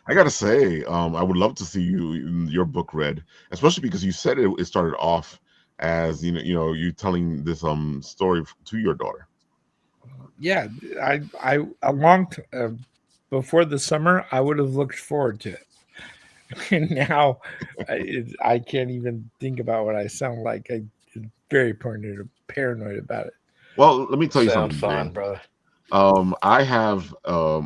I gotta say, I would love to see your book read, especially because you said it started off as you telling this story to your daughter. Yeah, I before the summer, I would have looked forward to it, and now I can't even think about what I sound like. I'm very paranoid about it. Well, let me tell you Sound something, fun, brother. I have a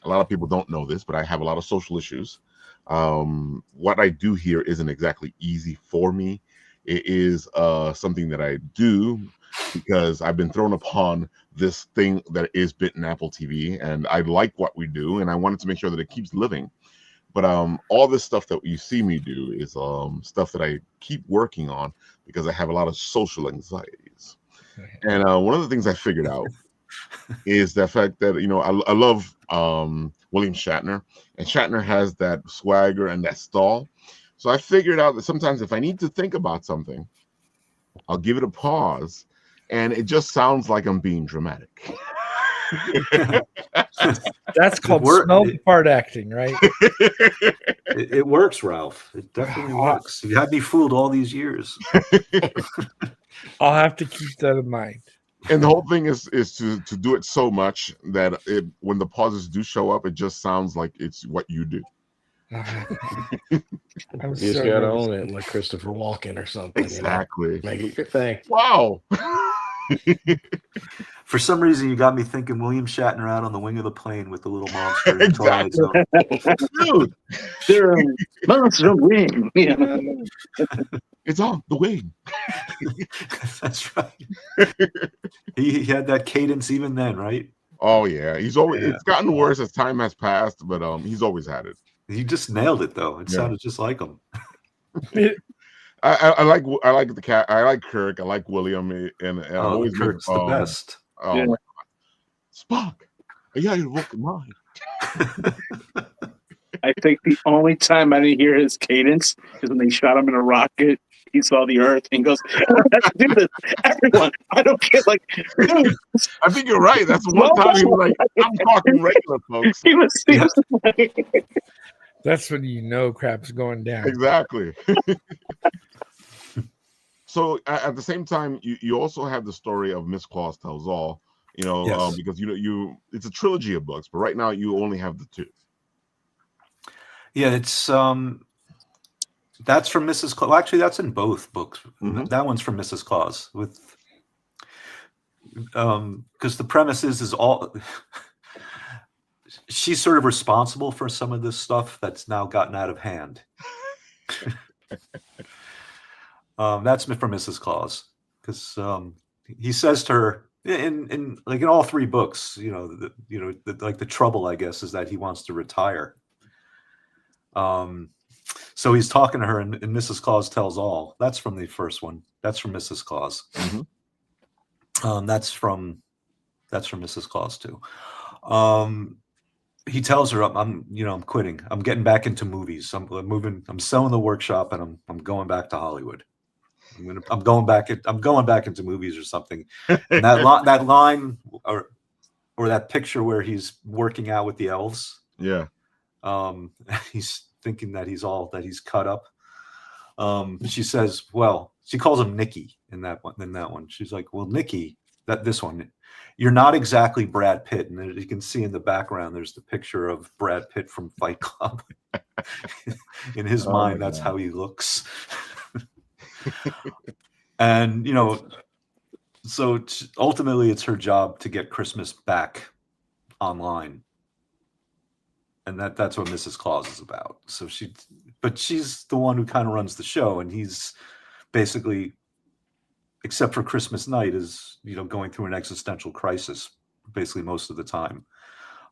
lot of people don't know this, but I have a lot of social issues. What I do here isn't exactly easy for me. It is something that I do because I've been thrown upon this thing that is Bitten Apple TV, and I like what we do, and I wanted to make sure that it keeps living. But all this stuff that you see me do is stuff that I keep working on because I have a lot of social anxieties. And one of the things I figured out is the fact that I love William Shatner, and Shatner has that swagger and that stall. So I figured out that sometimes if I need to think about something, I'll give it a pause, and it just sounds like I'm being dramatic. That's called smell part acting, right? It works, Ralph. It definitely works. You had me fooled all these years. I'll have to keep that in mind. And the whole thing is to do it so much that when the pauses do show up, it just sounds like it's what you do. You just gotta own it, like Christopher Walken or something. Exactly. Make it your thing. Wow. For some reason, you got me thinking William Shatner out on the wing of the plane with the little monster. Exactly. Dude, They're monster wing. Yeah. it's on the wing. That's right. He had that cadence even then, right? Oh yeah, he's always. It's gotten worse as time has passed, but he's always had it. You just nailed it, though. It Yeah. sounded just like him. I like the cat. I like Kirk. I like William, and I've always been Kirk's the best. Oh Yeah. my God. Spock, yeah, you're looking mine. I think the only time I didn't hear his cadence is when they shot him in a rocket. He saw the Earth and he goes, "Let's do this, everyone." I don't care. Like, dude, I think you're right. That's the one time he was like, "I'm talking regular, folks." he was like, That's when you know crap's going down. Exactly. So at the same time, you also have the story of Miss Claus Tells All. Yes. Because it's a trilogy of books, but right now you only have the 2. Yeah, it's that's from Mrs. Claus. Well, actually, that's in both books. Mhm. That one's from Mrs. Claus with because the premise is all she's sort of responsible for some of this stuff that's now gotten out of hand. That's from Mrs. Claus because he says to her in all 3 books, the trouble, I guess, is that he wants to retire. So he's talking to her, and Mrs. Claus Tells All. That's from the first one. That's from Mrs. Claus. Mhm. That's from Mrs. Claus too. He tells her, I'm quitting. I'm getting back into movies. I'm moving. I'm selling the workshop, and I'm going back to Hollywood. I'm going back into movies or something. And that line or that picture where he's working out with the elves. Yeah. He's thinking that he's cut up. She says, well, she calls him Nicky in that one. She's like, well, Nicky, this one, you're not exactly Brad Pitt. And you can see in the background, there's the picture of Brad Pitt from Fight Club. In his mind, that's how he looks. And, so ultimately it's her job to get Christmas back online. And that's what Mrs. Claus is about. So she's the one who kind of runs the show, and he's basically, except for Christmas night, is going through an existential crisis basically most of the time.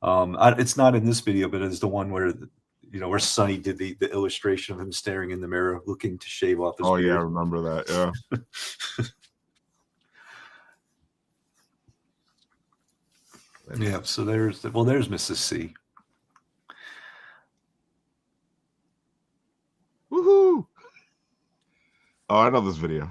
It's not in this video, but it's the one where where Sonny did the illustration of him staring in the mirror, looking to shave off his beard. Yeah, I remember that. Yeah. Yeah. So there's Mrs. C. Woohoo! Oh, I know this video.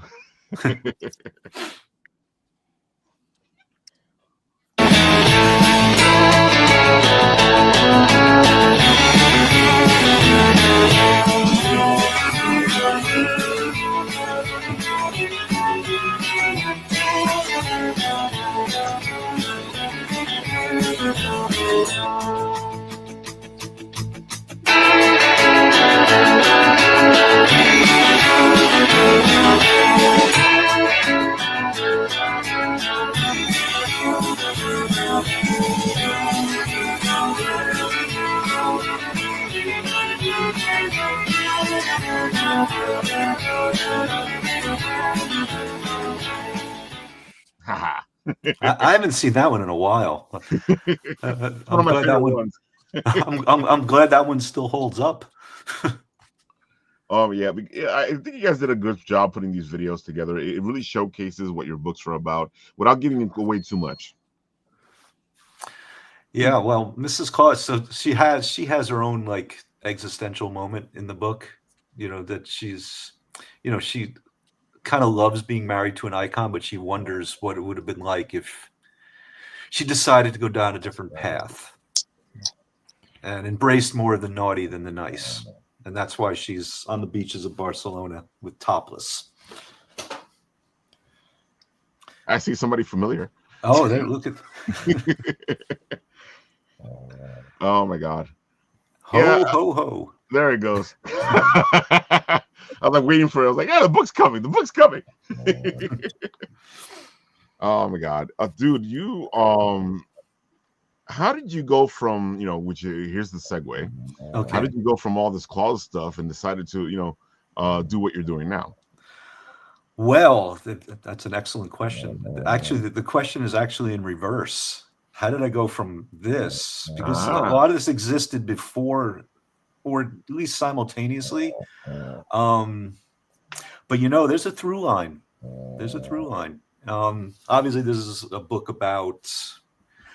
Haha. I haven't seen that one in a while. I'm glad that one. I'm glad that one still holds up. Yeah, I think you guys did a good job putting these videos together. It really showcases what your books are about without giving away too much. Yeah, well, Mrs. Claus, so she has her own like existential moment in the book. That she's, she kind of loves being married to an icon, but she wonders what it would have been like if she decided to go down a different path and embraced more of the naughty than the nice. And that's why she's on the beaches of Barcelona with topless. I see somebody familiar. Oh, there! Look at. Oh my God! Ho ho ho! There it goes. I was like waiting for it. I was like, "Yeah, the book's coming. The book's coming." Oh my God, dude! You how did you go from here's the segue. Okay. How did you go from all this Claus stuff and decided to do what you're doing now? Well, that's an excellent question. Actually, the question is actually in reverse. How did I go from this? Because a lot of this existed before or at least simultaneously. But there's a through line. There's a through line. Obviously, this is a book about,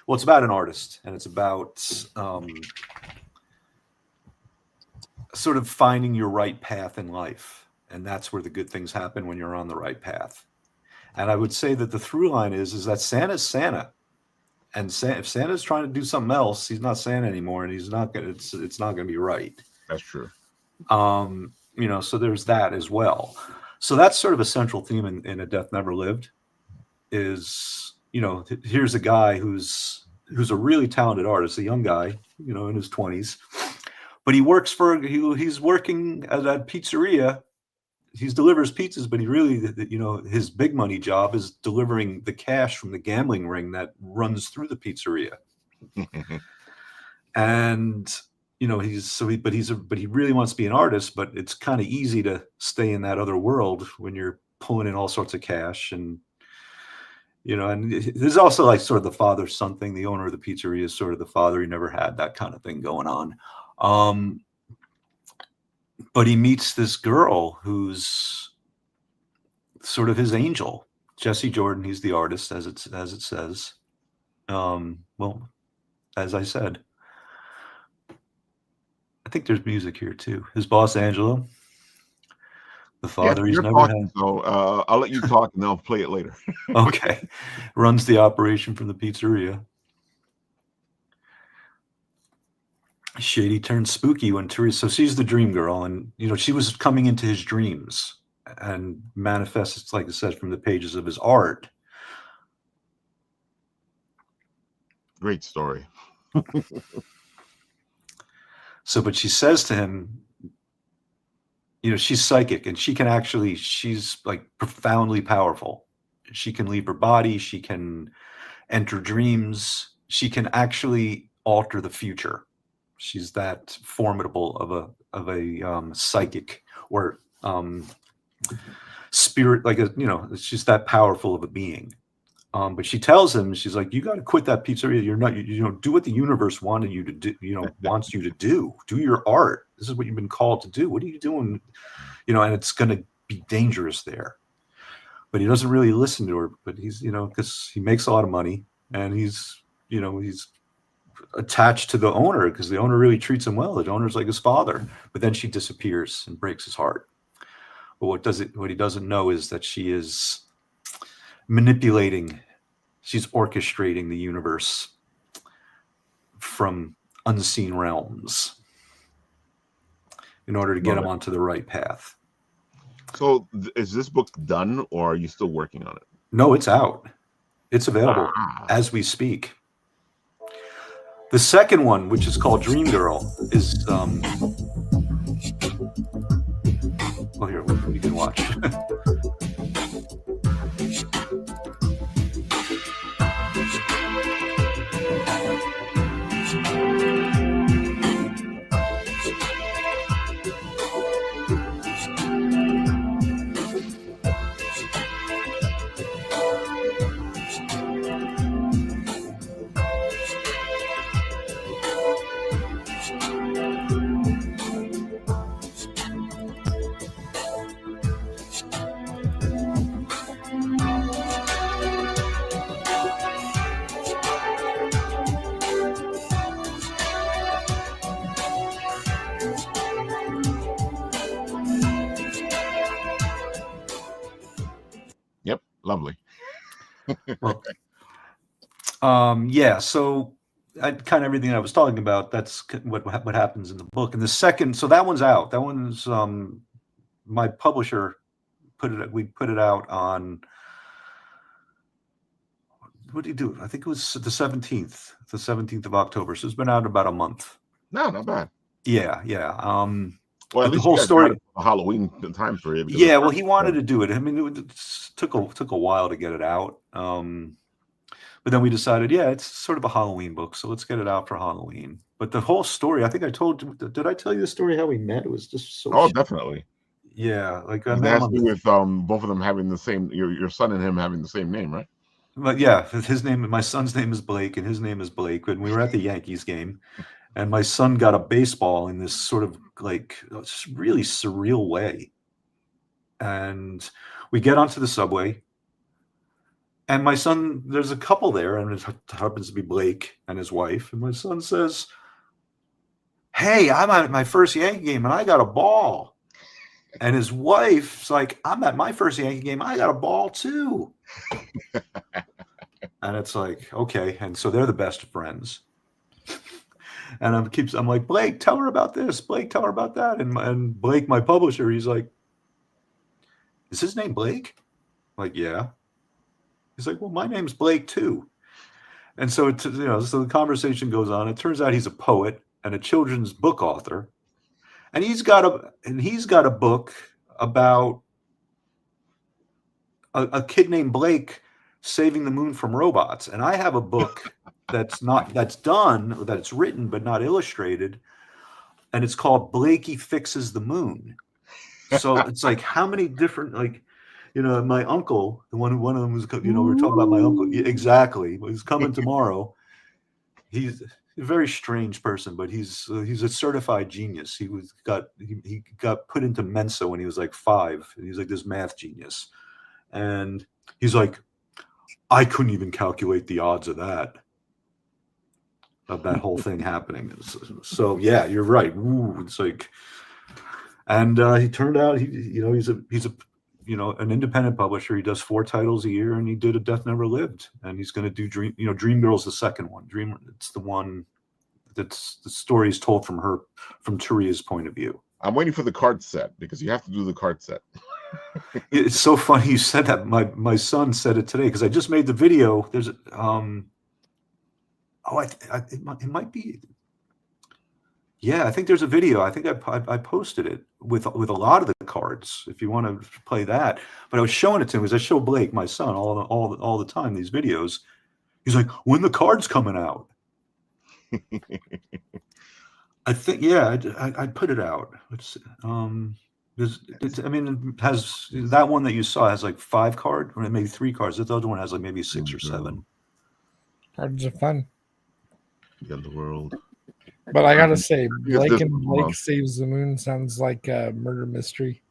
well, it's about an artist, and it's about sort of finding your right path in life. And that's where the good things happen, when you're on the right path. And I would say that the through line is that Santa's Santa. And if Santa's trying to do something else, he's not Santa anymore, and he's not gonna. It's not going to be right. That's true. So there's that as well. So that's sort of a central theme in A Death Never Lived. Is here's a guy who's a really talented artist, a young guy, in his 20s, but he's working at a pizzeria. He delivers pizzas, but he really, his big money job is delivering the cash from the gambling ring that runs through the pizzeria. And he really wants to be an artist, but it's kind of easy to stay in that other world when you're pulling in all sorts of cash. And and there's also like sort of the father-son thing. The owner of the pizzeria is sort of the father he never had, that kind of thing going on. But he meets this girl who's sort of his angel, Jesse Jordan. He's the artist, as it says. Well, as I said, I think there's music here too. His boss, Angelo, the father he's never had. So I'll let you talk, and I'll play it later. Okay, runs the operation from the pizzeria. Shady turns spooky when Teresa. So she's the dream girl, and she was coming into his dreams and manifests, like I said, from the pages of his art. Great story. But she says to him, she's psychic, and she's like profoundly powerful. She can leave her body. She can enter dreams. She can actually alter the future. She's that formidable of a psychic or spirit, she's that powerful of a being. But she tells him, she's like, you got to quit that pizzeria. You're not, do what the universe wanted you to do, wants you to do. Do your art. This is what you've been called to do. What are you doing? And it's going to be dangerous there. But he doesn't really listen to her. But he's, because he makes a lot of money, and he's attached to the owner because the owner really treats him well. The owner's like his father. But then she disappears and breaks his heart. But what he doesn't know is that she is manipulating. She's orchestrating the universe from unseen realms in order to get him onto the right path. So is this book done, or are you still working on it? No, it's out. It's available as we speak. The second one, which is called Dream Girl, is here, you can watch. Yep, lovely. Well, so kind of everything I was talking about, that's what happens in the book. And the second, so that one's out. That one's my publisher we put it out on, what did he do? I think it was the 17th of October. So it's been out about a month. No, not bad. Yeah. Well, at least the whole story, a Halloween time period. Yeah, well, he wanted to do it. I mean, it took a while to get it out. But then we decided, it's sort of a Halloween book, so let's get it out for Halloween. But the whole story, I think I told you. Did I tell you the story how we met? It was just so. Oh, definitely. Yeah, like it has to do with both of them having the same. Your son and him having the same name, right? But yeah, my son's name is Blake, and his name is Blake. When we were at the Yankees game, And my son got a baseball in this sort of like really surreal way. And we get onto the subway. And my son, there's a couple there, and it happens to be Blake and his wife. And my son says, "Hey, I'm at my first Yankee game, and I got a ball." And his wife's like, "I'm at my first Yankee game, I got a ball too." And it's like, okay. And so they're the best of friends. And I'm like, "Blake, tell her about this. Blake, tell her about that." And Blake, my publisher, he's like, "Is his name Blake?" I'm like, "Yeah." He's like, "Well, my name's Blake too." And so so the conversation goes on. It turns out he's a poet and a children's book author, and he's got a book about a kid named Blake saving the moon from robots. And I have a book that's written but not illustrated, and it's called Blakey Fixes the Moon. So it's like, how many different, like, my uncle, one of them was, we were talking about my uncle. Yeah, exactly. He's coming tomorrow. He's a very strange person, but he's a certified genius. He got put into Mensa when he was like 5. And he's like this math genius. And he's like, "I couldn't even calculate the odds of that whole thing happening." So yeah, you're right. Ooh, it's like, and he turned out he's an independent publisher. He does 4 titles a year, and he did A Death Never Lived, and he's going to do Dream Girl's the second one. It's the one that's the story is told from Turia's point of view. I'm waiting for the card set, because you have to do the card set. It's so funny you said that. My son said it today, because I just made the video. There's it might be. Yeah, I think there's a video. I think I posted it with a lot of the cards, if you want to play that. But I was showing it to him, because I show Blake, my son, all the time these videos. He's like, "When the card's coming out?" I think, yeah, I put it out. It has that one that you saw has like 5 cards, or maybe 3 cards. The other one has like maybe 6 or 7. Cards are fun. In the world. But I gotta say, Yes, Blake this and one. Blake Saves the Moon sounds like a murder mystery.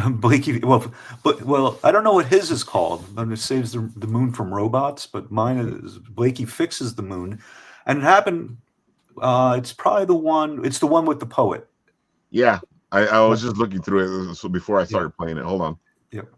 Blakey, well, I don't know what his is called. It saves the moon from robots, but mine is Blakey Fixes the Moon, and it happened. It's probably the one. It's the one with the poet. Yeah, I was just looking through it so before I started playing it. Hold on. Yep.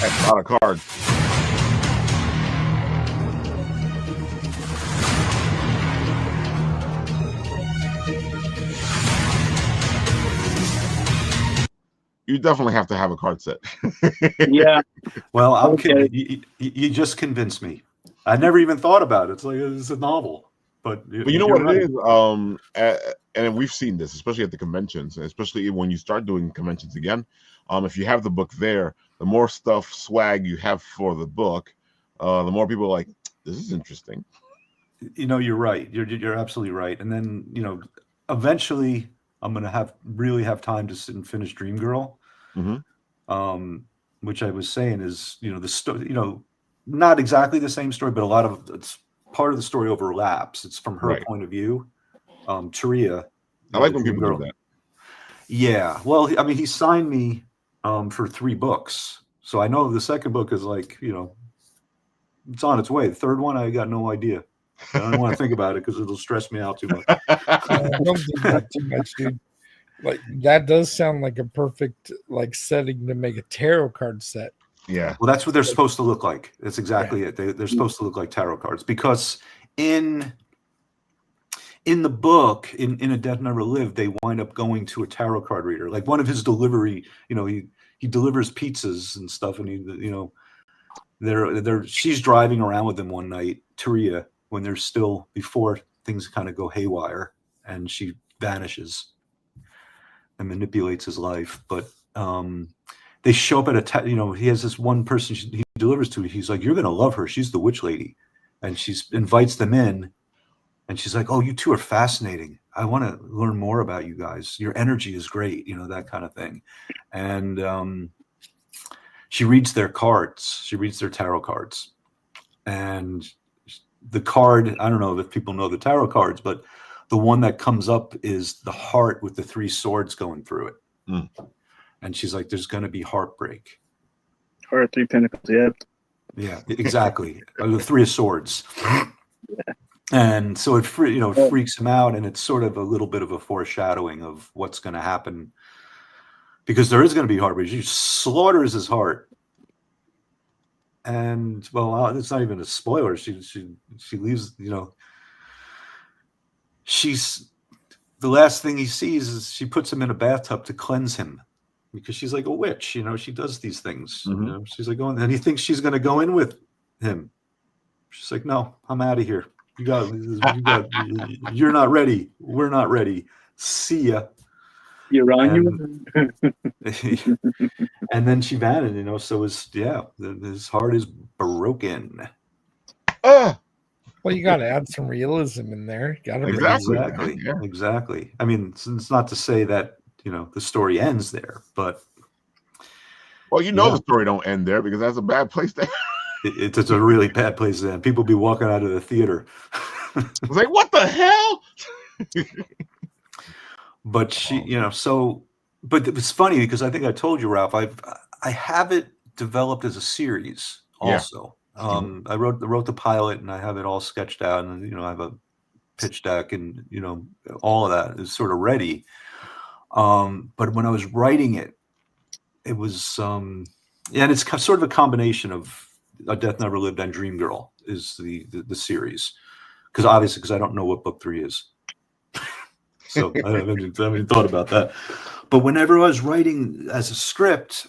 That's a lot of cards. You definitely have to have a card set. Yeah. Well, I'm Okay. kidding. You just convinced me. I never even thought about it. It's like it's a novel, but you know what it is? And we've seen this, especially at the conventions, especially when you start doing conventions again. If you have the book there, the more swag you have for the book, the more people are like, "This is interesting." You're right. You're absolutely right. And then eventually, I'm gonna really have time to sit and finish Dream Girl. Mm-hmm. Which I was saying is, the story, not exactly the same story, but a lot of it's part of the story overlaps. It's from her point of view. Turia. I like when people do that. Yeah. Well, I mean, he signed me for 3 books. So I know the second book is like, it's on its way. The third one, I got no idea. I don't want to think about it because it'll stress me out too much. Don't do that too much, dude. Like, that does sound like a perfect setting to make a tarot card set. Yeah. Well, that's what they're supposed to look like. That's exactly it. They're supposed to look like tarot cards, because in the book, in A Death Never Lived, they wind up going to a tarot card reader. Like, one of his delivery, he delivers pizzas and stuff, and she's driving around with them one night, Turia, when they're still before things kind of go haywire, and she vanishes. and manipulates his life. But they show up at he has this one person he delivers to. He's like, you're going to love her. She's the witch lady. And she invites them in. And she's like, oh, you two are fascinating. I want to learn more about you guys. Your energy is great, that kind of thing. And she reads their cards. She reads their tarot cards. And the card, I don't know if people know the tarot cards, but the one that comes up is the heart with the 3 swords going through it. Mm. And she's like, there's going to be heartbreak. Heart, 3 pentacles, yep. Yeah, exactly. The 3 of swords. And so it freaks him out, and it's sort of a little bit of a foreshadowing of what's going to happen, because there is going to be heartbreak. She slaughters his heart, and it's not even a spoiler. She leaves. She's the last thing he sees is she puts him in a bathtub to cleanse him, because she's like a witch. She does these things. Mm-hmm. She's like going, and he thinks she's going to go in with him. She's like, no, I'm out of here. You're not ready. We're not ready. See ya. You're on and then she vanished, so his heart is broken. Ah! Well, you got to add some realism in there. Exactly. I mean, it's not to say that, the story ends there, but. Well, the story don't end there, because that's a bad place to end. It's a really bad place to end. People be walking out of the theater. It's like, what the hell? But she, but it was funny because I think I told you, Ralph, I have it developed as a series also. Yeah. I wrote the pilot, and I have it all sketched out, and I have a pitch deck, and all of that is sort of ready. But when I was writing it, it was and it's sort of a combination of A Death Never Lived and Dream Girl is the series, because I don't know what book 3 is. So I haven't thought about that. But whenever I was writing as a script,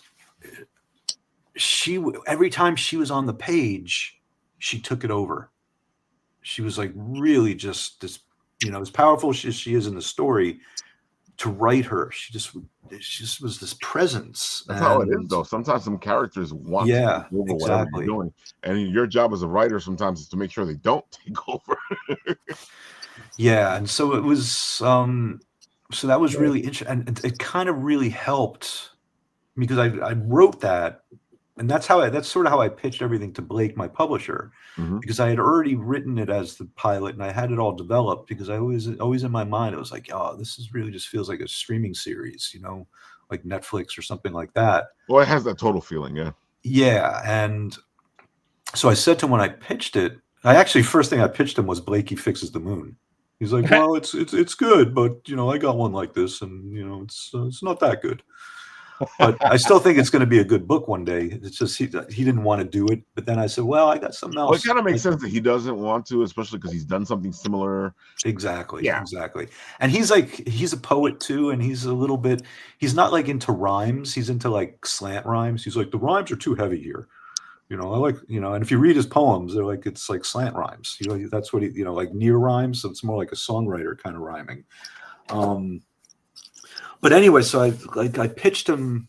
every time she was on the page, she took it over. She was like really just this, as powerful as she is in the story, to write her, she just was this presence. That's how it is, though. Sometimes some characters want to take over whatever you're doing, and your job as a writer sometimes is to make sure they don't take over. Yeah, and so it was. So that was really interesting, and it kind of really helped, because I wrote that, and that's sort of how I pitched everything to Blake, my publisher, because I had already written it as the pilot, and I had it all developed, because I always in my mind it was like, oh, this is really just feels like a streaming series, like Netflix or something like that. Well, it has that total feeling, yeah. Yeah, and so I said to him when I pitched it, first thing I pitched him was Blakey Fixes the Moon. He's like, well, it's good, but I got one like this, and it's not that good. But I still think it's going to be a good book one day. It's just he didn't want to do it. But then I said, well, I got something else. Well, it kind of makes sense that he doesn't want to, especially because he's done something similar. Exactly. Yeah. Exactly. And he's a poet too. And he's not like into rhymes. He's into like slant rhymes. He's like, the rhymes are too heavy here. I like, and if you read his poems, they're like, it's like slant rhymes. That's what he, like near rhymes. So it's more like a songwriter kind of rhyming. But anyway, so I pitched him.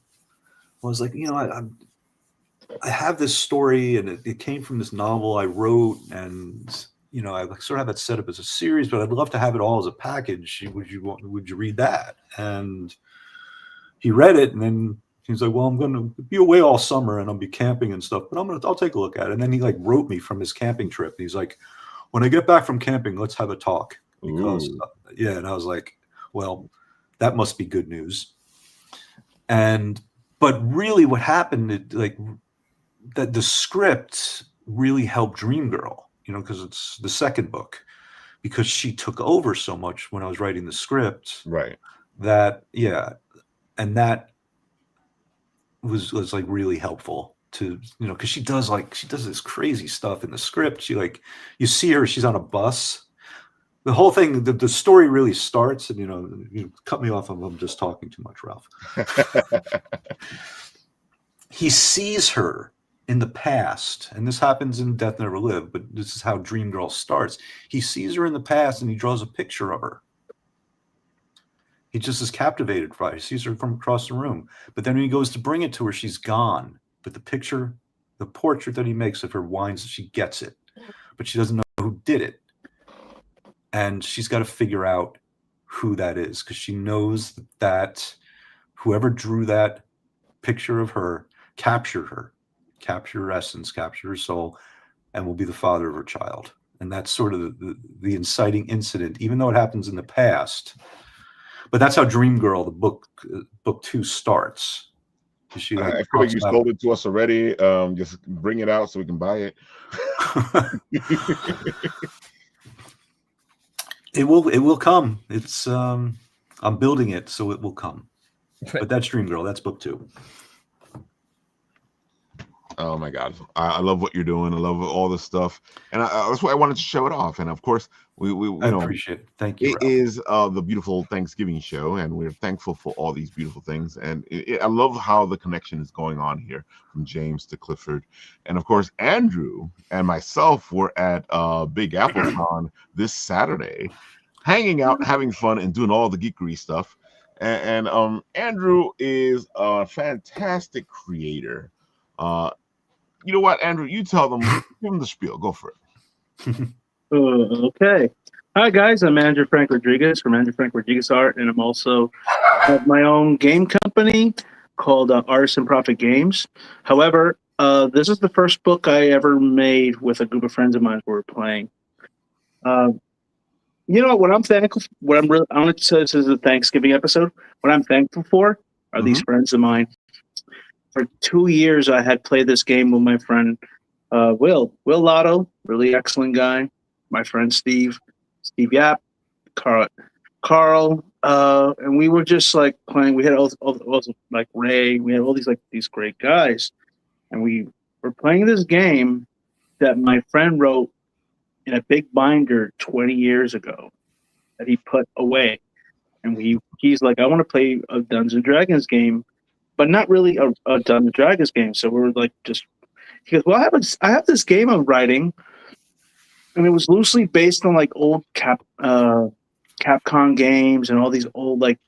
I was like, I have this story, and it came from this novel I wrote, and I sort of have it set up as a series, but I'd love to have it all as a package. Would you read that? And he read it, and then he's like, well, I'm going to be away all summer, and I'll be camping and stuff, but I'll take a look at it. And then he wrote me from his camping trip. He's like, when I get back from camping, let's have a talk. Because and I was like, well, that must be good news. But really what happened, that the script really helped Dream Girl, because it's the second book, because she took over so much when I was writing the script. Right. That, and that was like really helpful to, because she does this crazy stuff in the script. You see her, she's on a bus. The whole thing, the story really starts, and you cut me off if I'm just talking too much, Ralph. He sees her in the past, and this happens in Death Never Lived, but this is how Dream Girl starts. He sees her in the past, and he draws a picture of her. He just is captivated by her. He sees her from across the room. But then when he goes to bring it to her, she's gone. But the portrait that he makes of her whines, she gets it. But she doesn't know who did it. And she's got to figure out who that is, because she knows that whoever drew that picture of her captured her essence, captured her soul, and will be the father of her child. And that's sort of the inciting incident, even though it happens in the past. But that's how Dream Girl, the book 2, starts. She I feel like you sold it to us already. Just bring it out so we can buy it. It will come. It's I'm building it, so it will come. But that's Dream Girl. That's book 2. Oh my God, I love what you're doing. I love all this stuff, and that's why I wanted to show it off. And of course, we I appreciate it. Thank you. It is the beautiful Thanksgiving show, and we're thankful for all these beautiful things. And I love how the connection is going on here from James to Clifford, and of course, Andrew and myself were at Big Apple Con this Saturday, hanging out, having fun, and doing all the geekery stuff. And Andrew is a fantastic creator. You know what, Andrew? You tell them, give them the spiel. Go for it. Okay. Hi, guys. I'm Andrew Frank Rodriguez from Andrew Frank Rodriguez Art, and I'm also have my own game company called Artists and Profit Games. However, this is the first book I ever made with a group of friends of mine who were playing. You know what I'm thankful for? I want to say this is a Thanksgiving episode. What I'm thankful for are these friends of mine. For 2 years, I had played this game with my friend Will Lotto, really excellent guy. My friend Steve Yap, Carl, and we were just like playing. We had all like Ray. We had all these great guys, and we were playing this game that my friend wrote in a big binder 20 years ago that he put away, and he's like, I want to play a Dungeons and Dragons game. But not really a Dungeons and Dragons game. So we were like, he goes, well, I have this game I'm writing, and it was loosely based on like old Capcom games and all these old like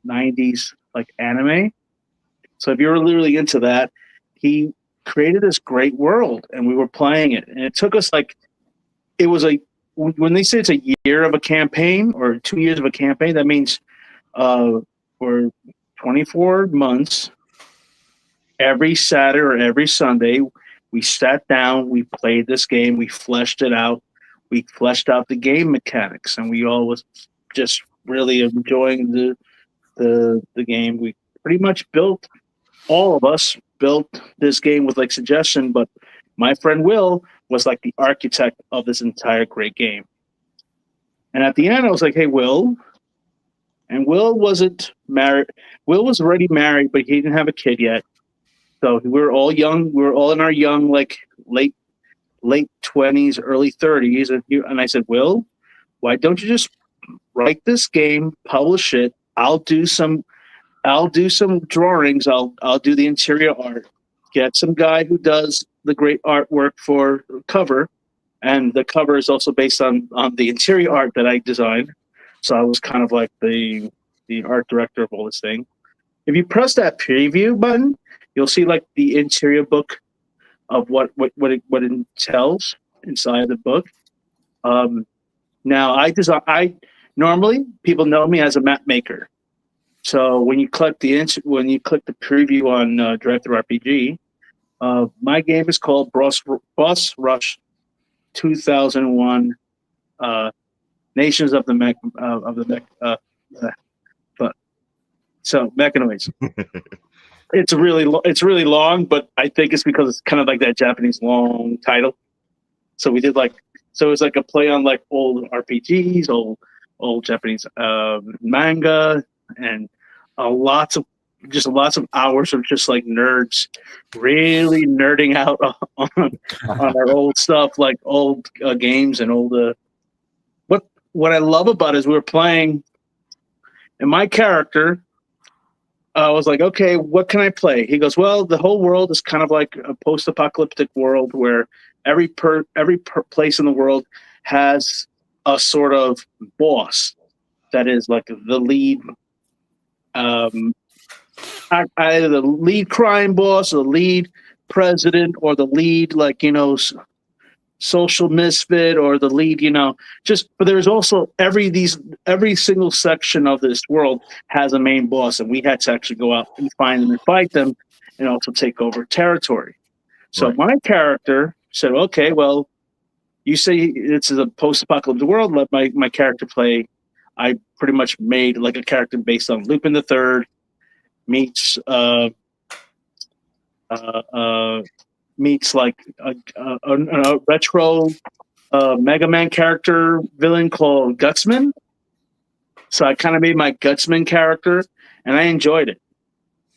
90s like anime. So if you're literally into that, he created this great world, and we were playing it, and it took us when they say it's a year of a campaign or 2 years of a campaign, that means for 24 months, every Saturday or every Sunday, we sat down, we played this game, we fleshed it out, we fleshed out the game mechanics, and we all was just really enjoying the game. We pretty much all of us built this game with like suggestion, but my friend Will was like the architect of this entire great game. And at the end, I was like, hey, Will. And Will wasn't married. Will was already married, but he didn't have a kid yet. So we were all young. We were all in our young, like late 20s, early 30s. And I said, Will, why don't you just write this game, publish it? I'll do some drawings. I'll do the interior art. Get some guy who does the great artwork for cover, and the cover is also based on the interior art that I designed. So I was kind of like the art director of all this thing. If you press that preview button, you'll see like the interior book of what it tells inside the book. Now I normally people know me as a map maker. So when you click the preview on Director RPG, my game is called Boss Rush 2001. Nations of the Mech Mechanoids. It's really long, but I think it's because it's kind of like that Japanese long title. So we did it was like a play on like old RPGs, old Japanese manga, and lots of hours of just like nerds really nerding out on our old stuff, like old games and old. What I love about it is we were playing, and my character was like, okay, what can I play? He goes, well, the whole world is kind of like a post-apocalyptic world where every place in the world has a sort of boss. that is like the lead, either the lead crime boss, or the lead president, or the lead social misfit, or the lead, but there's also every single section of this world has a main boss, and we had to actually go out and find them and fight them, and also take over territory. So Right. my character said, okay, well, you say this is a post-apocalyptic world, let my character play. I pretty much made like a character based on Lupin the Third meets meets like a retro Mega Man character villain called Gutsman. So I kind of made my Gutsman character, and I enjoyed it.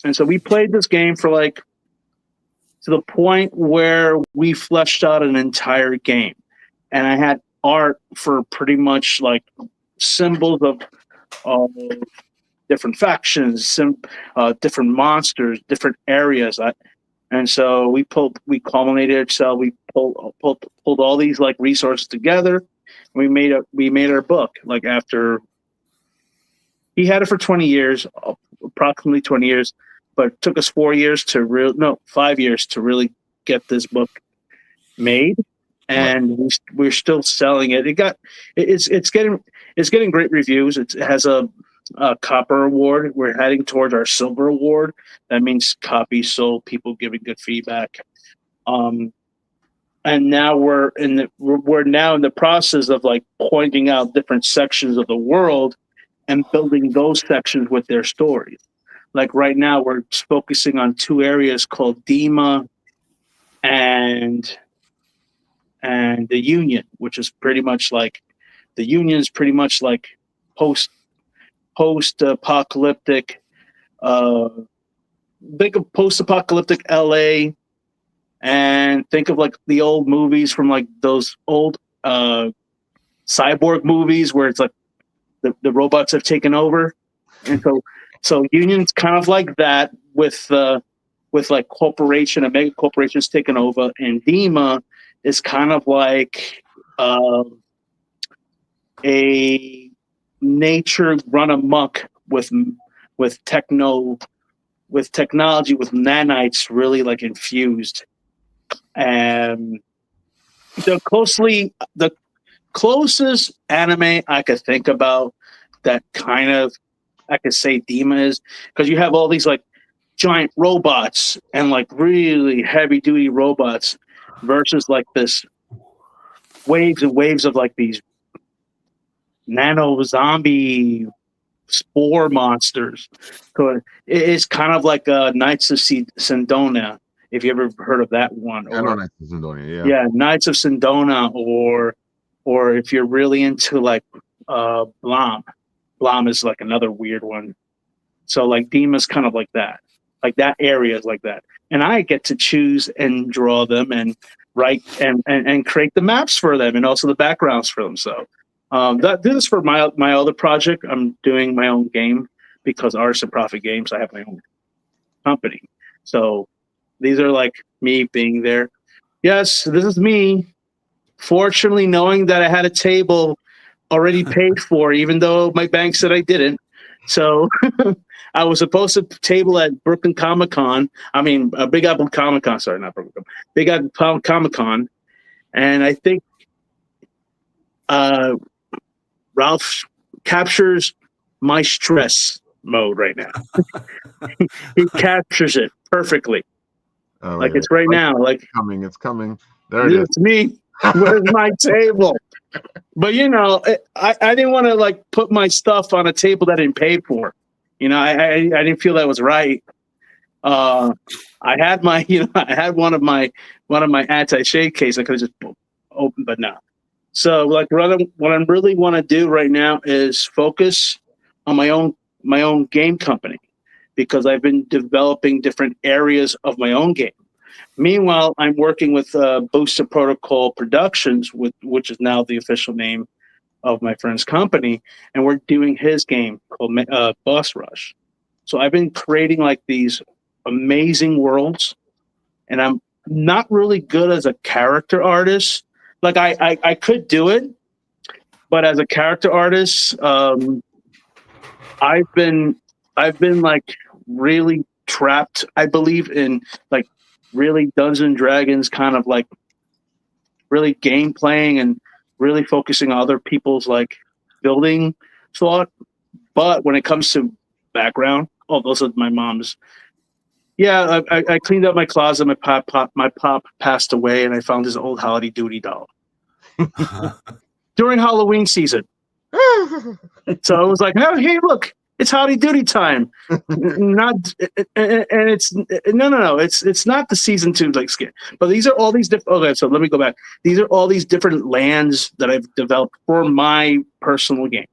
And so we played this game for like to the point where we fleshed out an entire game, and I had art for pretty much like symbols of different factions, different monsters, different areas. And so we culminated it. So we pulled all these like resources together. And we made our book. Like after he had it for 20 years, approximately 20 years, but it took us 5 years to really get this book made. And we're still selling it. It's getting great reviews. It has a copper award. We're heading towards our silver award. That means copies sold, people giving good feedback. And now we're now in the process of like pointing out different sections of the world and building those sections with their stories. Like right now, we're focusing on 2 areas called Dima and the Union, which is pretty much like the Union is pretty much like post-apocalyptic. Think of post-apocalyptic LA, and think of like the old movies from like those old cyborg movies where it's like the robots have taken over, and so Union's kind of like that with like corporation and mega corporations taking over, and Dima is kind of like a nature run amok with technology, with nanites really like infused. And the closest anime I could think about that kind of I could say Dima is, because you have all these like giant robots and like really heavy duty robots versus like this waves and waves of like these nano zombie spore monsters. So it's kind of like Knights of Sindona, if you ever heard of that one. I know Knights of Sindona, yeah, Knights of Sindona, or if you're really into like Blam. Blam is like another weird one. So like Dima's kind of like that. Like that area is like that. And I get to choose and draw them and write and create the maps for them and also the backgrounds for them. So this is for my other project. I'm doing my own game because Artists of Profit Games, I have my own company. So these are like me being there. Yes, this is me. Fortunately, knowing that I had a table already paid for, even though my bank said I didn't. So I was supposed to table at Brooklyn Comic Con. I mean, Big Apple Comic Con. Sorry, not Brooklyn. Big Apple Comic Con. And I think Ralph captures my stress mode right now. He captures it perfectly. Oh, like yeah. it's right now. Like it's coming. There it is. It's me. Where's my table? But I didn't want to like put my stuff on a table that I didn't pay for. I didn't feel that was right. I had my I had one of my anti-shade case I could have just opened, but no. So like what I really want to do right now is focus on my own game company, because I've been developing different areas of my own game. Meanwhile, I'm working with Booster Protocol Productions, which is now the official name of my friend's company, and we're doing his game called Boss Rush. So I've been creating like these amazing worlds, and I'm not really good as a character artist. Like I could do it, but as a character artist, I've been like really trapped, I believe, in like really Dungeons and Dragons kind of like really game playing and really focusing on other people's like building thought. But when it comes to background, oh, those are my mom's. Yeah, I cleaned up my closet. My pop passed away, and I found his old Howdy Doody doll during Halloween season. So I was like, oh, hey, look, it's Howdy Doody time. Not, and it's no. It's not the season 2 like skin, but these are all these different. Okay, so let me go back. These are all these different lands that I've developed for my personal game,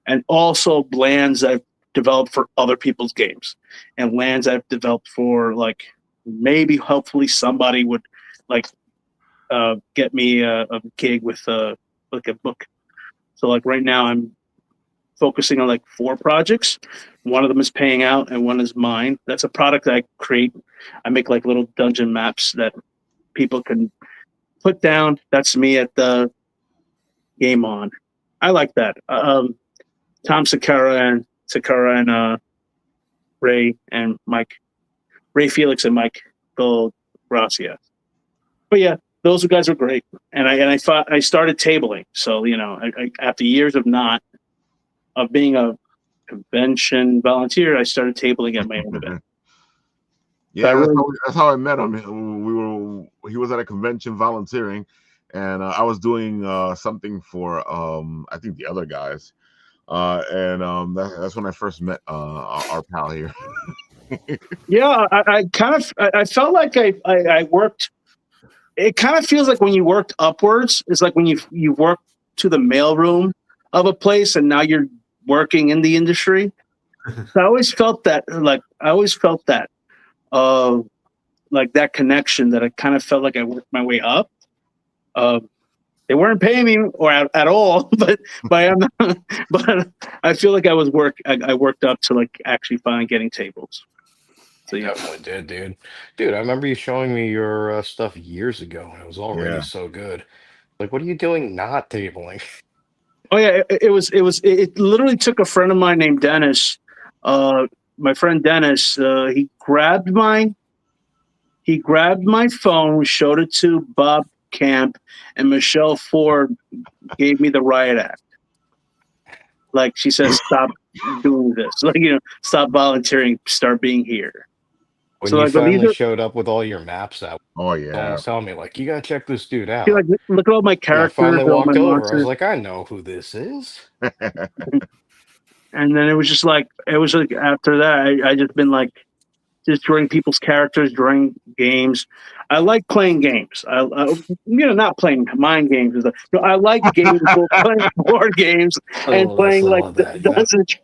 and also lands I've developed for other people's games, and lands I've developed for like maybe hopefully somebody would like get me a gig with like a book. So like right now I'm focusing on like 4 projects. One of them is paying out and one is mine. That's a product that I create. I make like little dungeon maps that people can put down. That's me at the Game On. I like that. Tom Sakara and Ray and Mike, Ray Felix and Mike Gold Gracia. But yeah, those guys are great. And I started tabling. So, you know, I after years of being a convention volunteer, I started tabling at my own event. Yeah, that's how I met him. He was at a convention volunteering, and I was doing something for I think the other guys, and that's when I first met our pal here. Yeah, I felt like I worked. It kind of feels like when you worked upwards, it's like when you work to the mailroom of a place, and now you're working in the industry. So I always felt that, like that connection, that I kind of felt like I worked my way up. They weren't paying me or at all, but I feel like I worked up to like actually finally getting tables. So yeah. Definitely did, dude. Dude, I remember you showing me your stuff years ago, and it was already so good. Like, what are you doing not tabling? Oh yeah, it literally took a friend of mine named Dennis. My friend Dennis, he grabbed my phone, showed it to Bob Camp, and Michelle Ford gave me the riot act. Like, she says, stop doing this. Like, you know, stop volunteering, start being here. When So you like, finally showed up with all your maps out, Oh someone yeah. was telling me, like, you gotta check this dude out. like, look at all my And I characters, finally all my walked over. I monsters. was like, I know who this is. And then it was like after that, I just been like, just drawing people's characters, drawing games. I like playing games. I not playing mind games. I like games, playing board games and playing like Dungeons.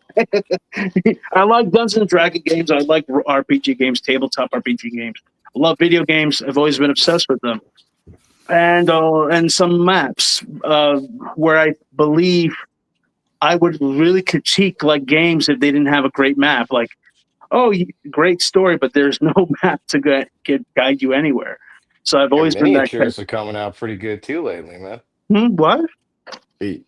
I like Dungeons and Dragon games. I like RPG games, tabletop RPG games. I love video games. I've always been obsessed with them. And some maps where I believe I would really critique like games if they didn't have a great map. Like, oh, great story, but there's no map to guide you anywhere. So I've always been that. Miniatures are coming out pretty good too lately, man. What?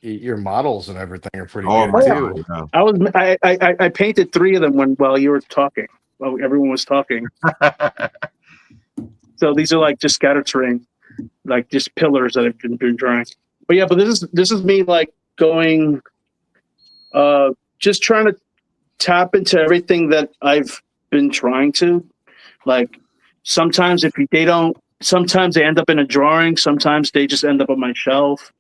Your models and everything are pretty Oh good my too. God, I painted 3 of them while you were talking. While everyone was talking. So these are like just scatter terrain, like just pillars that I've been drawing. But yeah, but this is me like going, just trying to tap into everything that I've been trying to. Like, sometimes sometimes they end up in a drawing, sometimes they just end up on my shelf.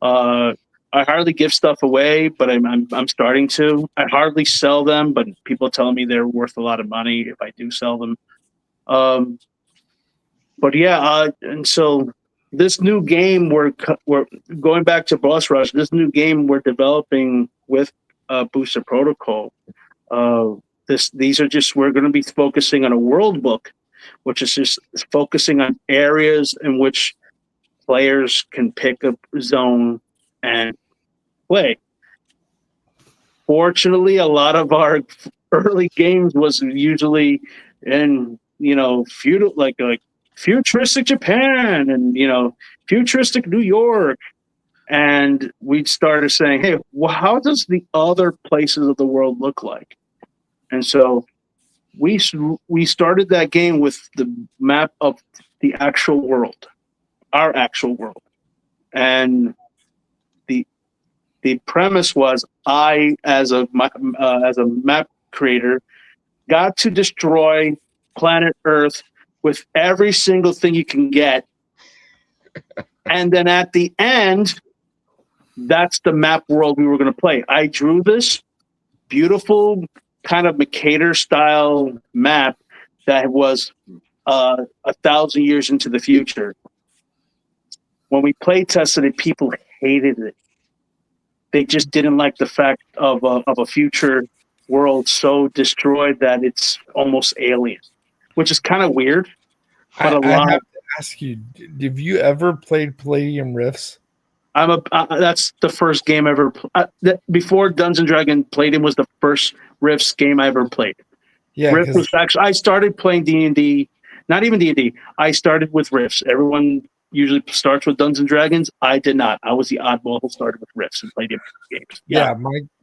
I hardly give stuff away, but I'm starting to. I hardly sell them, but people are telling me they're worth a lot of money if I do sell them. But yeah, and so this new game we're going back to Boss Rush. This new game we're developing with Booster Protocol. These are just, we're going to be focusing on a world book, which is just focusing on areas in which players can pick a zone and play. Fortunately, a lot of our early games was usually in, feudal, like futuristic Japan and, futuristic New York. and we started saying, "Hey, well, how does the other places of the world look like?" And so we started that game with the map of the actual world, our actual world, and the premise was I, as a map creator, got to destroy planet Earth with every single thing you can get, and then at the end, that's the map world we were going to play. I drew this beautiful kind of Mercator style map that was 1,000 years into the future. When we play tested it, people hated it. They just didn't like the fact of a future world so destroyed that it's almost alien, which is kind of weird. But I have to ask you, have you ever played Palladium Rifts? That's the first game I ever before Dungeons and Dragons. Palladium was the first Rifts game I ever played. Yeah, Rift was actually, I started playing D&D, not even D&D. I started with Rifts. Everyone usually starts with Dungeons and Dragons. I did not. I was the oddball who started with Rifts and played games. Yeah,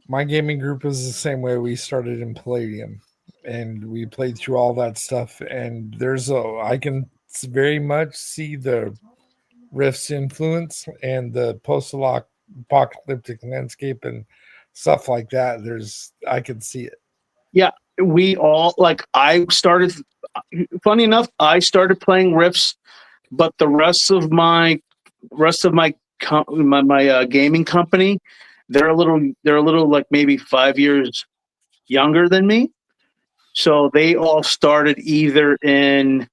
my gaming group was the same way. We started in Palladium, and we played through all that stuff. And I can very much see the Rift's influence and the post-apocalyptic landscape and stuff like that. I can see it. Yeah, we all I started. Funny enough, I started playing Rifts, but the rest of my gaming company, they're a little like maybe 5 years younger than me, so they all started either in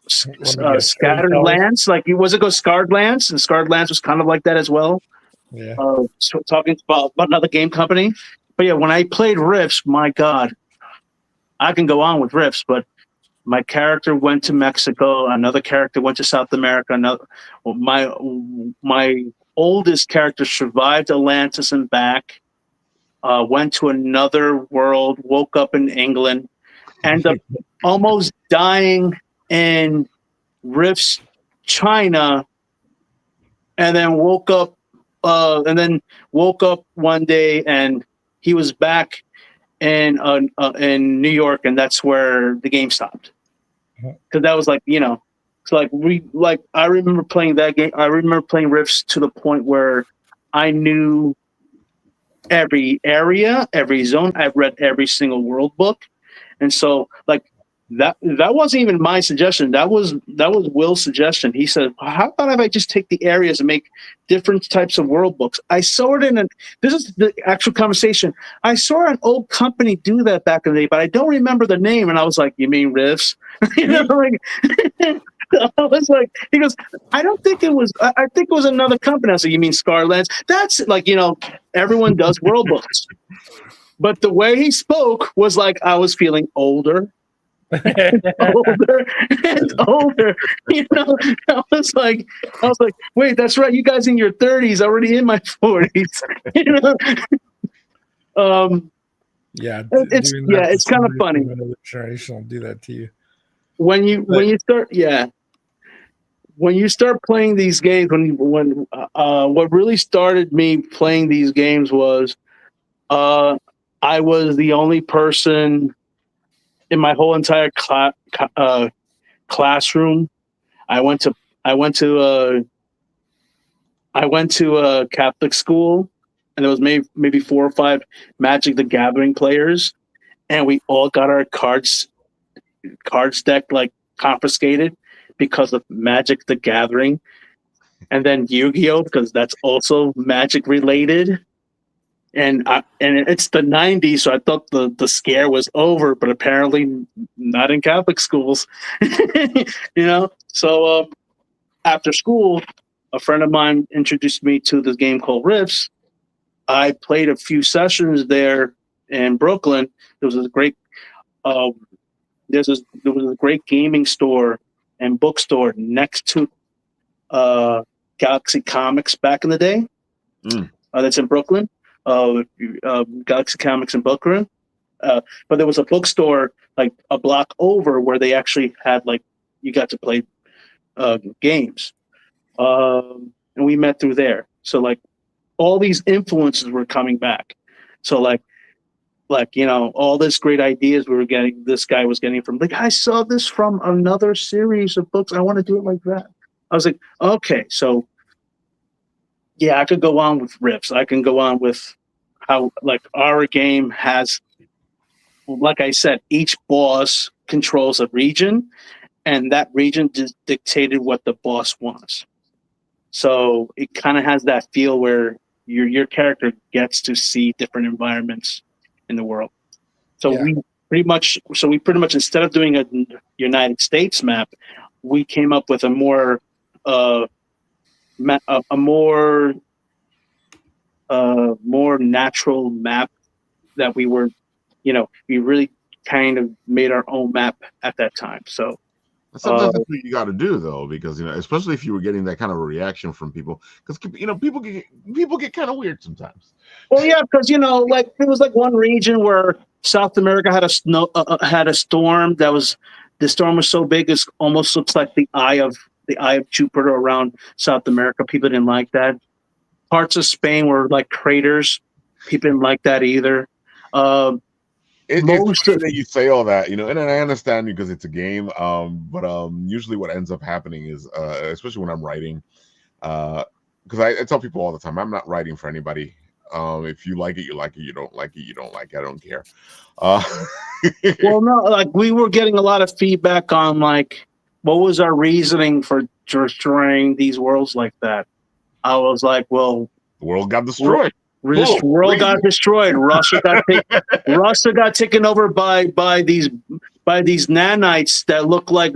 Scattered Lands, was it go Scarred Lands, and Scarred Lands was kind of like that as well. Yeah. So talking about another game company, but yeah, when I played Rifts, my God, I can go on with Rifts, but my character went to Mexico, another character went to South America, my oldest character survived Atlantis and back, went to another world, woke up in England, ended up almost dying in Rifts, China, and then woke up one day and he was back in New York, and that's where the game stopped. Because that was so I remember playing that game. I remember playing Rifts to the point where I knew every area, every zone. I've read every single world book, and so that wasn't even my suggestion. That was Will's suggestion. He said, "How about if I just take the areas and make different types of world books?" I saw it this is the actual conversation. I saw an old company do that back in the day, but I don't remember the name. And I was like, "You mean Rifts?" I was like, he goes, "I don't think it was. I think it was another company." I was like, "You mean Scarlands?" That's everyone does world books, but the way he spoke was like I was feeling older. older and older, I was like, wait, that's right, you guys in your 30s, already in my 40s. It's kind of funny. Another generation will do that to you when you start playing these games. When what really started me playing these games was I was the only person in my whole entire classroom. I went to a Catholic school, and there was maybe 4 or 5 Magic the Gathering players, and we all got our cards deck confiscated because of Magic the Gathering, and then Yu-Gi-Oh, because that's also Magic related. And it's the 90s, so I thought the scare was over, but apparently not in Catholic schools. So after school, a friend of mine introduced me to this game called Rifts. I played a few sessions there in Brooklyn. There was a great gaming store and bookstore next to Galaxy Comics back in the day. That's in Brooklyn. Galaxy Comics in Brooklyn. But there was a bookstore a block over where they actually had you got to play games. and we met through there. So like all these influences were coming back. So like all this great ideas we were getting, this guy was getting from like, I saw this from another series of books. I want to do it like that. I was like, okay, so yeah, I could go on with riffs. I can go on with how like our game has, like I said, each boss controls a region, and that region dictated what the boss wants. So it kind of has that feel where your character gets to see different environments in the world. So we pretty much instead of doing a United States map, we came up with a more more natural map that we were, we really kind of made our own map at that time. So sometimes that's what you got to do, though, because especially if you were getting that kind of a reaction from people, because people get kind of weird sometimes. Well, yeah, because like there was like one region where South America had a storm that was, the storm was so big it almost looks like the eye of Jupiter around South America. People didn't like that. Parts of Spain were like craters. People didn't like that either. It's funny that you say all that, and I understand because it's a game. But usually what ends up happening is, especially when I'm writing, because I tell people all the time, I'm not writing for anybody. If you like it, you like it. You don't like it, you don't like it. I don't care. Well, no, like we were getting a lot of feedback on like, what was our reasoning for destroying these worlds like that? I was like, well, the world got destroyed. This world got destroyed. Russia got taken over by these nanites that look like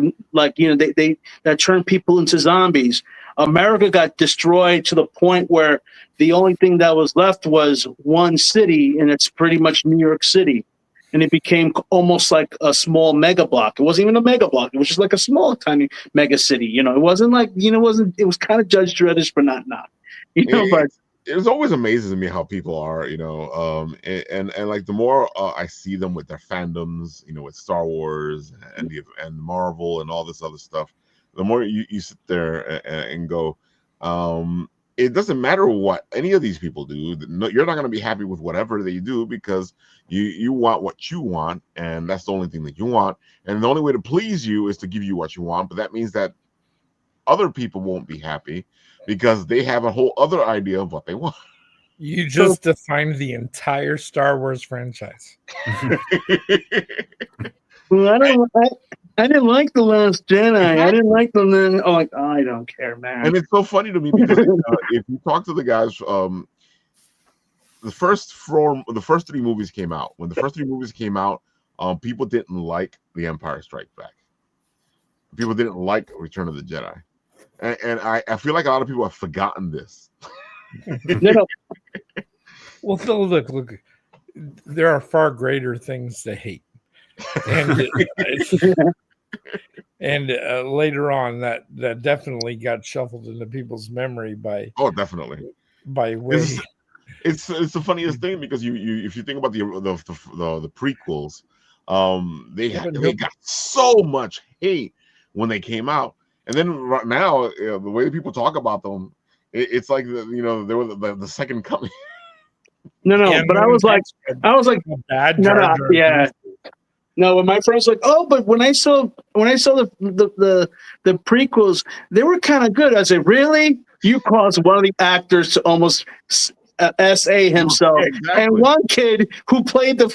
they that turn people into zombies. America got destroyed to the point where the only thing that was left was one city, and it's pretty much New York City. And it became almost like a small mega block. It wasn't even a mega block. It was just like a small, tiny mega city. It wasn't like, it was kind of Judge Dreddish, but not. But it was always amazing to me how people are, and like the more I see them with their fandoms, with Star Wars and Marvel and all this other stuff, the more you sit there and go, it doesn't matter what any of these people do. You're not going to be happy with whatever they do because you want what you want, and that's the only thing that you want. And the only way to please you is to give you what you want. But that means that other people won't be happy because they have a whole other idea of what they want. You just defined the entire Star Wars franchise. Well, I didn't like The Last Jedi. I didn't like them then. Oh, I don't care, man. And it's so funny to me because if you talk to the guys, the first three movies came out. When the first three movies came out, people didn't like The Empire Strikes Back. People didn't like Return of the Jedi. And I feel like a lot of people have forgotten this. No. Well, Phil, look, there are far greater things to hate. And later on, that definitely got shuffled into people's memory by. Oh, definitely. By way. It's the funniest thing because you if you think about the prequels, they got so much hate when they came out, and then right now the way people talk about them, it's like they were the second coming. No, yeah, but I was like bad. Yeah. No, when my friends were like, oh, but when I saw the prequels, they were kind of good. I said, really? You caused one of the actors to almost SA himself, exactly. And one kid who played the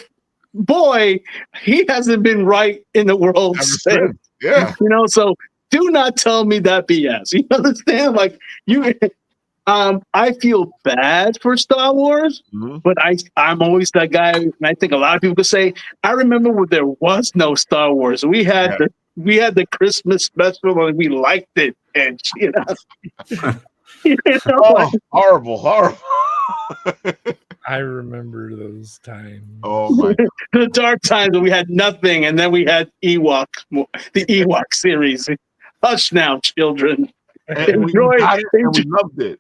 boy, he hasn't been right in the world since. Yeah, So do not tell me that BS. You understand? Like you. I feel bad for Star Wars, but I'm always that guy, and I think a lot of people could say, I remember when there was no Star Wars. We had the Christmas special, and we liked it, and horrible. I remember those times. Oh my God. The dark times when we had nothing, and then we had the Ewok series. Hush now, children. And we loved it.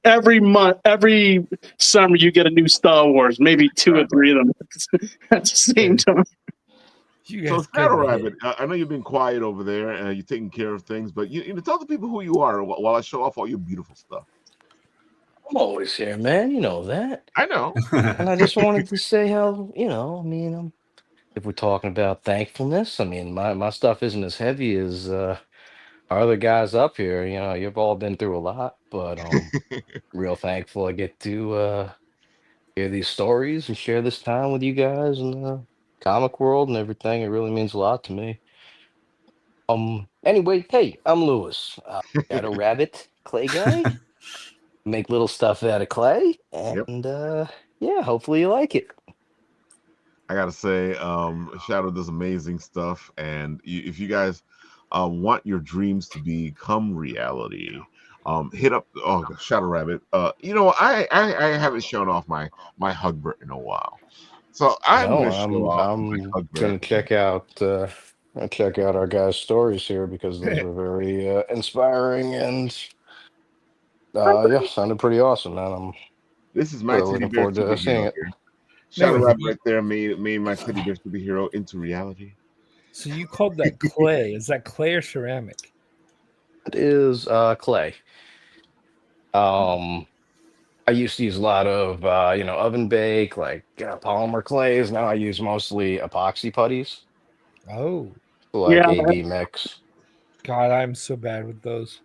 Every month, every summer, you get a new Star Wars, maybe 2 or 3 of them at the same time. You So guys Shadow couldn't hit. Rabbit, I know you've been quiet over there and you're taking care of things, but you know, tell the people who you are while I show off all your beautiful stuff. I'm always here, man. You know that. I know. And I just wanted to say how, I mean, if we're talking about thankfulness, I mean, my stuff isn't as heavy as our other guys up here. You know, you've all been through a lot, but real thankful I get to hear these stories and share this time with you guys in the comic world and everything. It really means a lot to me. Anyway, hey, I'm Lewis, Shadow Rabbit, clay guy. Make little stuff out of clay, Yep. and yeah, hopefully you like it. I gotta say, Shadow does amazing stuff, and if you guys want your dreams to become reality, hit up Shadow Rabbit. You know, I haven't shown off my Hugbert in a while, so I'm No, gonna show off my I'm Hugbert. gonna check out our guys' stories here because those are very inspiring and yeah, sounded pretty awesome, man. I'm This is my really teddy looking bear forward to seeing superhero it. here. No, Shadow Rabbit right there made my teddy bear superhero into reality. so you called that clay? Is that clay or ceramic? It is clay. I used to use a lot of oven bake like polymer clays. Now I use mostly epoxy putties, Oh so like Yeah, AB mix. God, I'm so bad with those.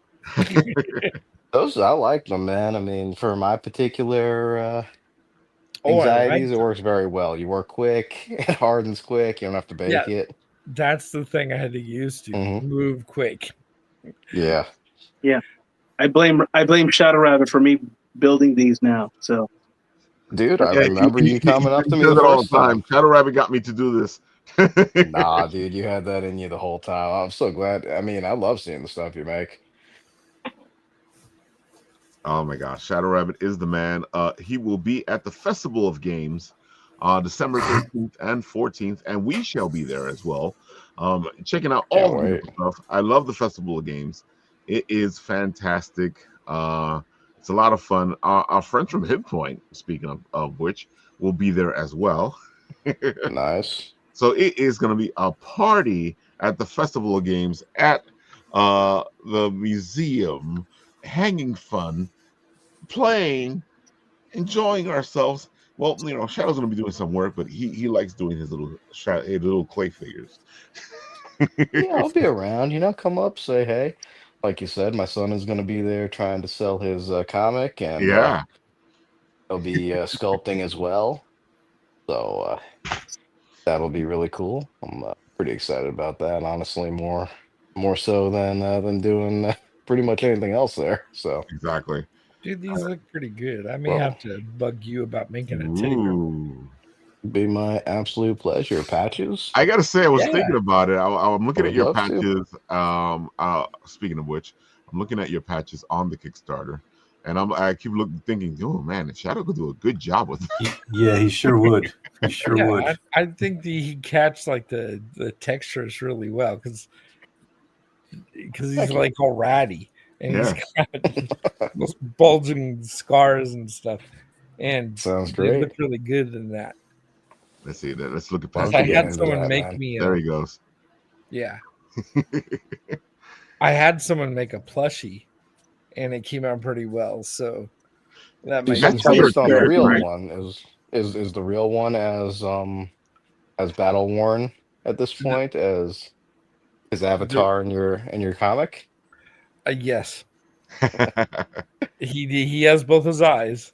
Those I like them, man. I mean, for my particular Oh, I like anxieties, it works very well. You work quick, it hardens quick. You don't have to Yeah, bake it. that's the thing I had to use to Hmm. move quick. Yeah, I blame Shadow Rabbit for me building these now. So dude, I Yeah, remember you coming up he to me says the it all first the time. time. Shadow Rabbit got me to do this. Nah, dude, you had that in you the whole time. I'm so glad. I mean, I love seeing the stuff you make. Oh my gosh, Shadow Rabbit is the man. He will be at the Festival of Games, December 13th and 14th, and we shall be there as well. Checking out all Can't the wait. beautiful stuff. I love the Festival of Games. It is fantastic. It's a lot of fun. Our friends from Hip Point, speaking of which, will be there as well. Nice. So it is going to be a party at the Festival of Games at the museum, hanging fun, playing, enjoying ourselves. Well, you know, Shadow's going to be doing some work, but he likes doing his little clay figures. Yeah, I'll be around. Come up, say hey. Like you said, my son is going to be there trying to sell his comic, and Yeah, he'll be sculpting as well. So that'll be really cool. I'm pretty excited about that. Honestly, more so than doing pretty much anything else there. So, exactly. Dude, these look pretty good. I may well, have to bug you about making a teddy bear. Ooh. be my absolute pleasure. Patches, I gotta say, I was Yeah. thinking about it. I'm I looking at would your love to. patches. Speaking of which, I'm looking at your patches on the Kickstarter, and I keep thinking, oh man, if Shadow could do a good job with Yeah, he sure would. He sure Yeah, would. I think he catch like the textures really well because he's Thank you. like all ratty and he's Yeah. got those bulging scars and stuff, and Sounds they look great. really good in that. Let's see that. Let's look at Love Because to I patches. get had into someone that, make man. me There he goes. yeah, I had someone make a plushie, and it came out pretty well. So that might That's It's for just your based on the character, real right? one. Is the real one as battle worn at this point as his avatar in your comic? yes, he has both his eyes,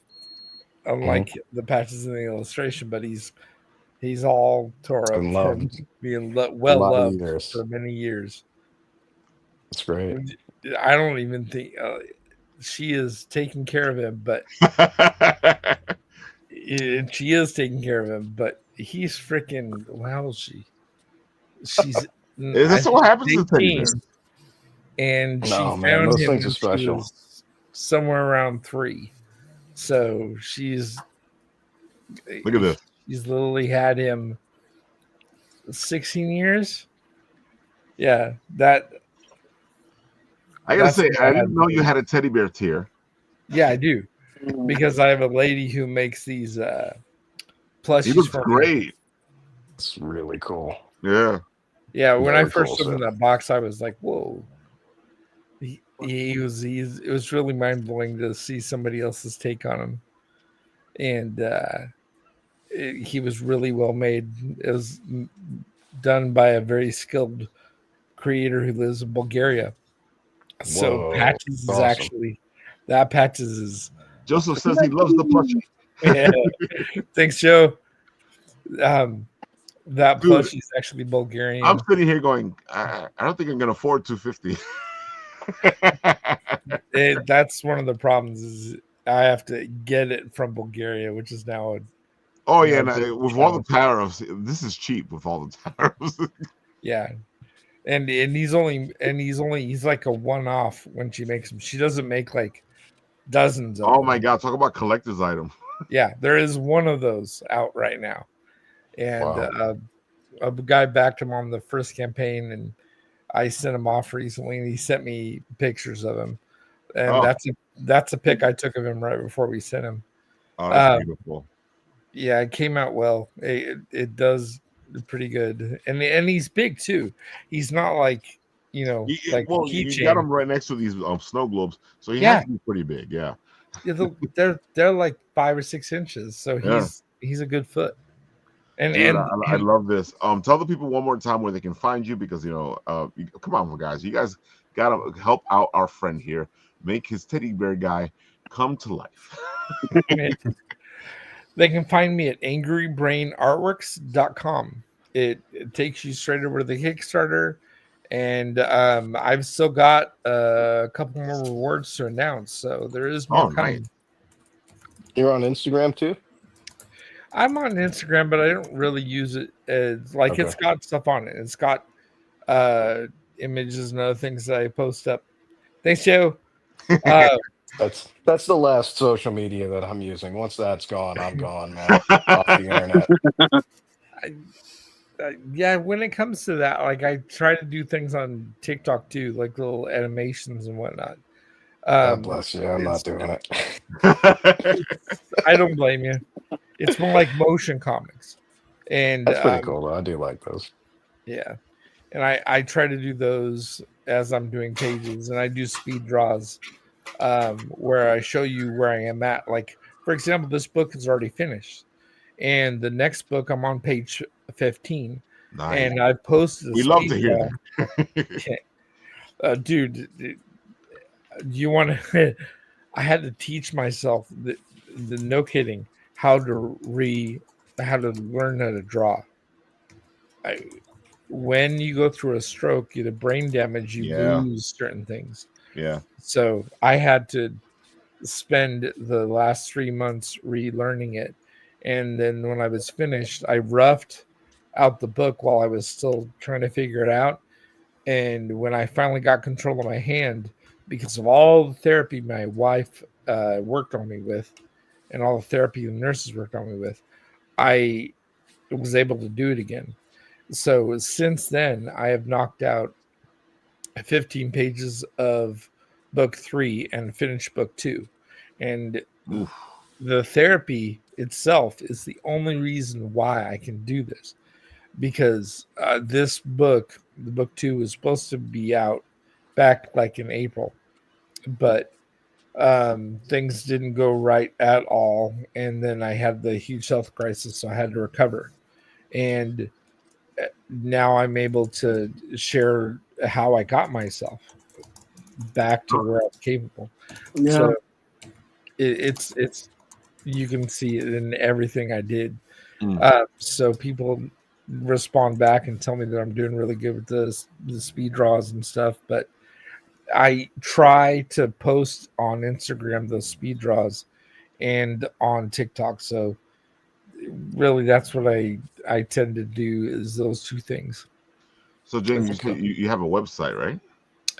unlike the patches in the illustration, but he's all tore up And from loved being a well lot of loved years. for many years. It's great. I don't even think she is taking care of him, but she is taking care of him. But he's freaking wow. She's I That's what think happens to teddy 18, bears. and she No, man, found those him things are when she special. was somewhere around 3. So Look at this. she's literally had him 16 years. Yeah, I gotta that's say, what I I had didn't to know you do. had a teddy bear tier. Yeah, I do because I have a lady who makes these He plushies looks for me. great. It's really cool. Yeah. Yeah, when I Very first cool, opened sir. that box, I was like, "Whoa!" It was really mind blowing to see somebody else's take on him, and he was really well made. It was done by a very skilled creator who lives in Bulgaria. So Whoa, Patches is awesome. actually that Patches is Joseph says he loves the plushie. yeah. Thanks, Joe. Um, that Dude, plushie is actually Bulgarian. I'm sitting here going, I don't think I'm gonna afford 250. That's one of the problems is I have to get it from Bulgaria, which is now a Oh you yeah, know, and big with all the challenge. tariffs, this is cheap with all the tariffs. Yeah. And he's like a one off when she makes them. She doesn't make like dozens of Oh them. my god, talk about collector's item. Yeah, there is one of those out right now. And Wow. a guy backed him on the first campaign and I sent him off recently and he sent me pictures of him. And Oh, that's a pic I took of him right before we sent him. oh, that's Um, beautiful. yeah, it came out well. It does pretty good, and he's big too. He's not like like a Well, you got keychain. them right next to these snow globes, so he has Yeah, to be pretty big. Yeah, yeah, they're like 5 or 6 inches, so yeah. he's a good foot. And Dude, and, I and love this. Tell the people one more time where they can find you because come on, guys, you guys gotta help out our friend here, make his teddy bear guy come to life. they can find me at angrybrainartworks.com. It takes you straight over to the Kickstarter. And I've still got a couple more rewards to announce, so there is more Oh, nice. coming. You're on Instagram too? I'm on Instagram, but I don't really use it as like Okay. it's got stuff on it. It's got uh images and other things that I post up. Thanks, Joe. That's the last social media that I'm using. Once that's gone, I'm gone, man. Off the internet. Yeah, when it comes to that, like I try to do things on TikTok too, like little animations and whatnot. God bless you. I'm not doing it. I don't blame you. It's more like motion comics, and That's pretty cool, though. I do like those. yeah, and I try to do those as I'm doing pages, and I do speed draws where I show you where I am at. Like for example, this book is already finished, and the next book I'm on page 15, Nice. and I've posted. We love to hear that. Dude, you want to? I had to teach myself the no kidding how to learn how to draw. When you go through a stroke, you have brain damage, you Yeah. lose certain things. Yeah. So I had to spend the last 3 months relearning it. And then when I was finished, I roughed out the book while I was still trying to figure it out. And when I finally got control of my hand, because of all the therapy my wife worked on me with, and all the therapy the nurses worked on me with, I was able to do it again. So since then, I have knocked out 15 pages of book 3 and finished book 2. And Oof. the therapy itself is the only reason why I can do this. Because this book, the book 2, was supposed to be out back like in April. But things didn't go right at all. And then I had the huge health crisis, so I had to recover. And now I'm able to share how I got myself back to where I was capable. Yeah. So it's you can see it in everything I did. So people respond back and tell me that I'm doing really good with the speed draws and stuff, but I try to post on Instagram those speed draws and on TikTok. So really that's what I tend to do is those two things. So James, you said you have a website, right?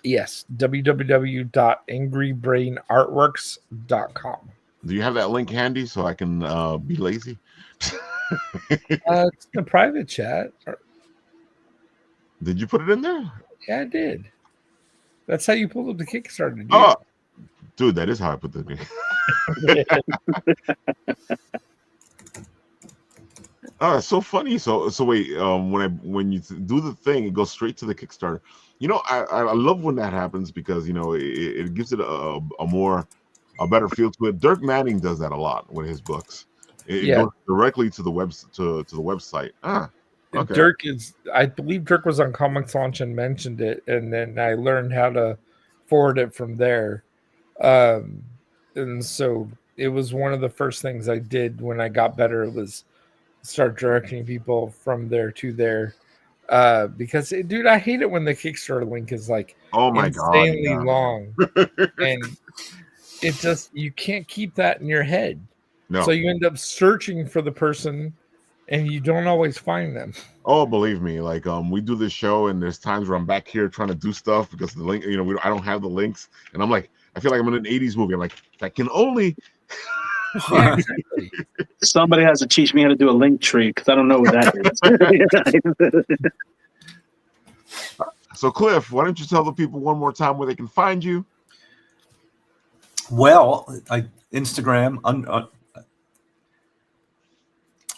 Yes, www.angrybrainartworks.com. Do you have that link handy so I can be lazy? It's in the private chat. Did you put it in there? Yeah, I did. That's how you pulled up the Kickstarter, dude. Oh, dude, that is how I put the Oh, it's so funny. So wait, when you do the thing, it goes straight to the Kickstarter. I love when that happens because it gives it a better feel to it. Dirk Manning does that a lot with his books. It Yeah, goes directly to the to the website. Okay. I believe Dirk was on Comics Launch and mentioned it, and then I learned how to forward it from there. Um, and so it was one of the first things I did when I got better. It was start directing people from there to there. Because dude, I hate it when the Kickstarter link is like Oh my God, insanely yeah, long, man. and it just you can't keep that in your head. So No. you end up searching for the person, and you don't always find them. Oh, believe me, like we do this show, and there's times where I'm back here trying to do stuff because the link, I don't have the links, and I'm like, I feel like I'm in an '80s movie. I'm like, if I can only. Yeah, exactly. Somebody has to teach me how to do a link tree because I don't know what that is. So, Cliff, why don't you tell the people one more time where they can find you? Well, Instagram.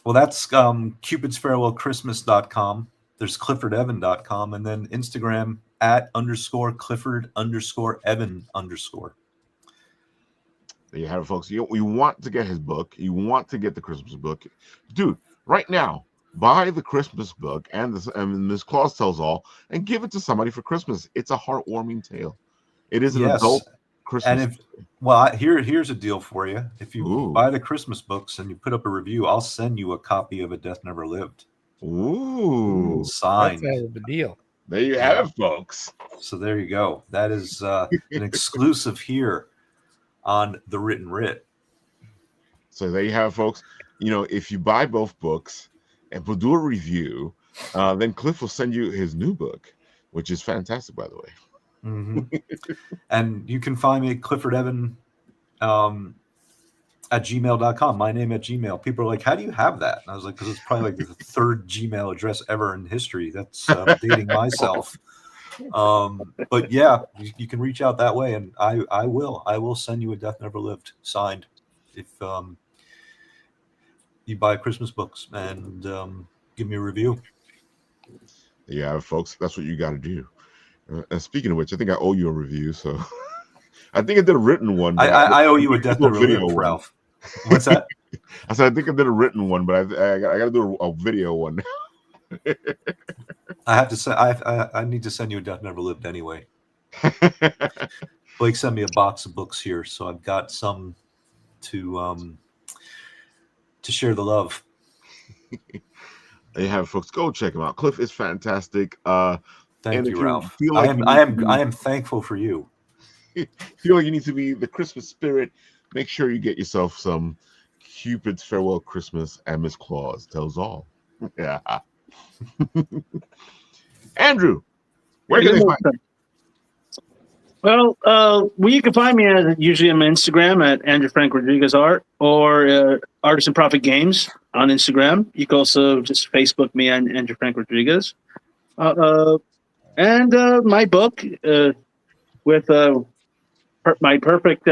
Well, that's cupidsfarewellchristmas.com. There's cliffordevan.com, and then Instagram @_Clifford_Evan_. There you have it, folks. You want to get his book. You want to get the Christmas book. Dude, right now, buy the Christmas book and Miss Claus Tells All and give it to somebody for Christmas. It's a heartwarming tale. It is an adult Christmas. And here's a deal for you. If you buy the Christmas books and you put up a review, I'll send you a copy of A Death Never Lived. Ooh, signed. That's a hell of a deal. There you have it, folks. So there you go. That is an exclusive here on the Written Writ. So there you have it, folks. If you buy both books and we'll do a review, then Cliff will send you his new book, which is fantastic, by the way. Mm-hmm. And you can find me at Clifford Evan at gmail.com, my name at Gmail. People are like, how do you have that? And I was like, because it's probably like the third Gmail address ever in history. That's dating myself. But yeah, you can reach out that way, and I will send you A Death Never Lived signed if you buy Christmas books and give me a review. Yeah, folks, that's what you got to do. And speaking of which, I think I owe you a review. So I think I did a written one. I owe you a Death Never Lived, Ralph. What's that? I said I think I did a written one, but I got to do a video one. I have to say I need to send you A Death Never Lived anyway. Blake sent me a box of books here, so I've got some to share the love. There you have it, folks. Go check him out. Cliff is fantastic. Thank you, Ralph. I am thankful for you. Feel like you need to be the Christmas spirit, make sure you get yourself some Cupid's Farewell Christmas and Miss Claus Tells All. Yeah. Andrew, where can they find you? Well, you can find me usually on Instagram at Andrew Frank Rodriguez Art or Artist and Profit Games on Instagram. You can also just Facebook me on Andrew Frank Rodriguez. And my book with my perfect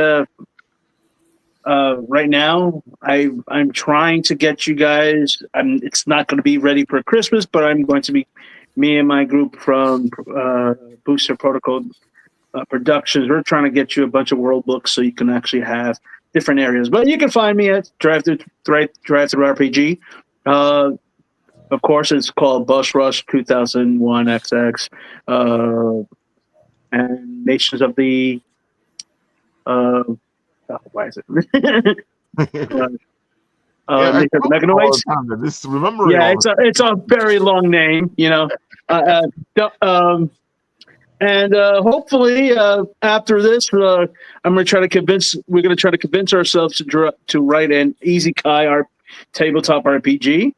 right now, I'm trying to get you guys. It's not going to be ready for Christmas, but I'm going to be me and my group from Booster Protocol Productions. We're trying to get you a bunch of world books so you can actually have different areas. But you can find me at Drive Through RPG. Of course, it's called Bus Rush 2001 XX and Nations of the. Why is it? Mechanoids. Yeah, it's a very long name, and hopefully after this, we're going to try to convince ourselves to write an Easy Kai tabletop RPG.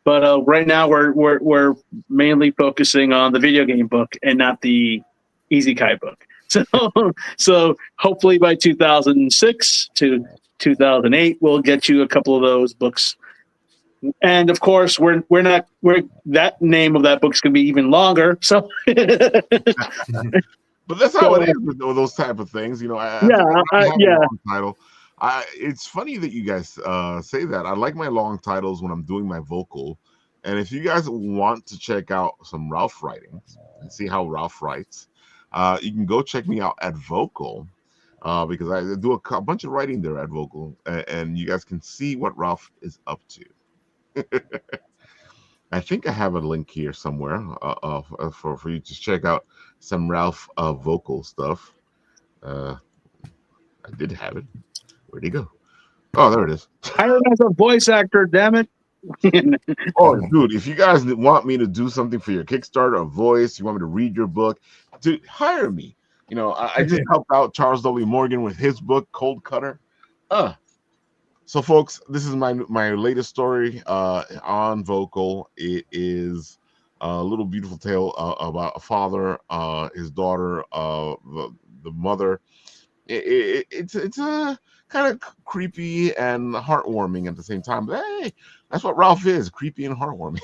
But right now we're mainly focusing on the video game book and not the Easy Kai book. So hopefully by 2006 to 2008, we'll get you a couple of those books. And of course, that name of that book's going to be even longer. So, but that's how it is with those type of things, Title. It's funny that you guys say that. I like my long titles when I'm doing my vocal. And if you guys want to check out some Ralph writings and see how Ralph writes, you can go check me out at Vocal, because I do a bunch of writing there at Vocal, and you guys can see what Ralph is up to. I think I have a link here somewhere for you to check out some Ralph vocal stuff. I did have it. Where'd he go? Oh, there it is. Hire him as a voice actor, damn it. Oh, dude, if you guys want me to do something for your Kickstarter, a voice, you want me to read your book, dude, hire me. You know, I just helped out Charles W. Morgan with his book, Cold Cutter. So, folks, this is my latest story on Vocal. It is a little beautiful tale about a father, his daughter, the mother. It's a kind of creepy and heartwarming at the same time. But hey, that's what Ralph is, creepy and heartwarming.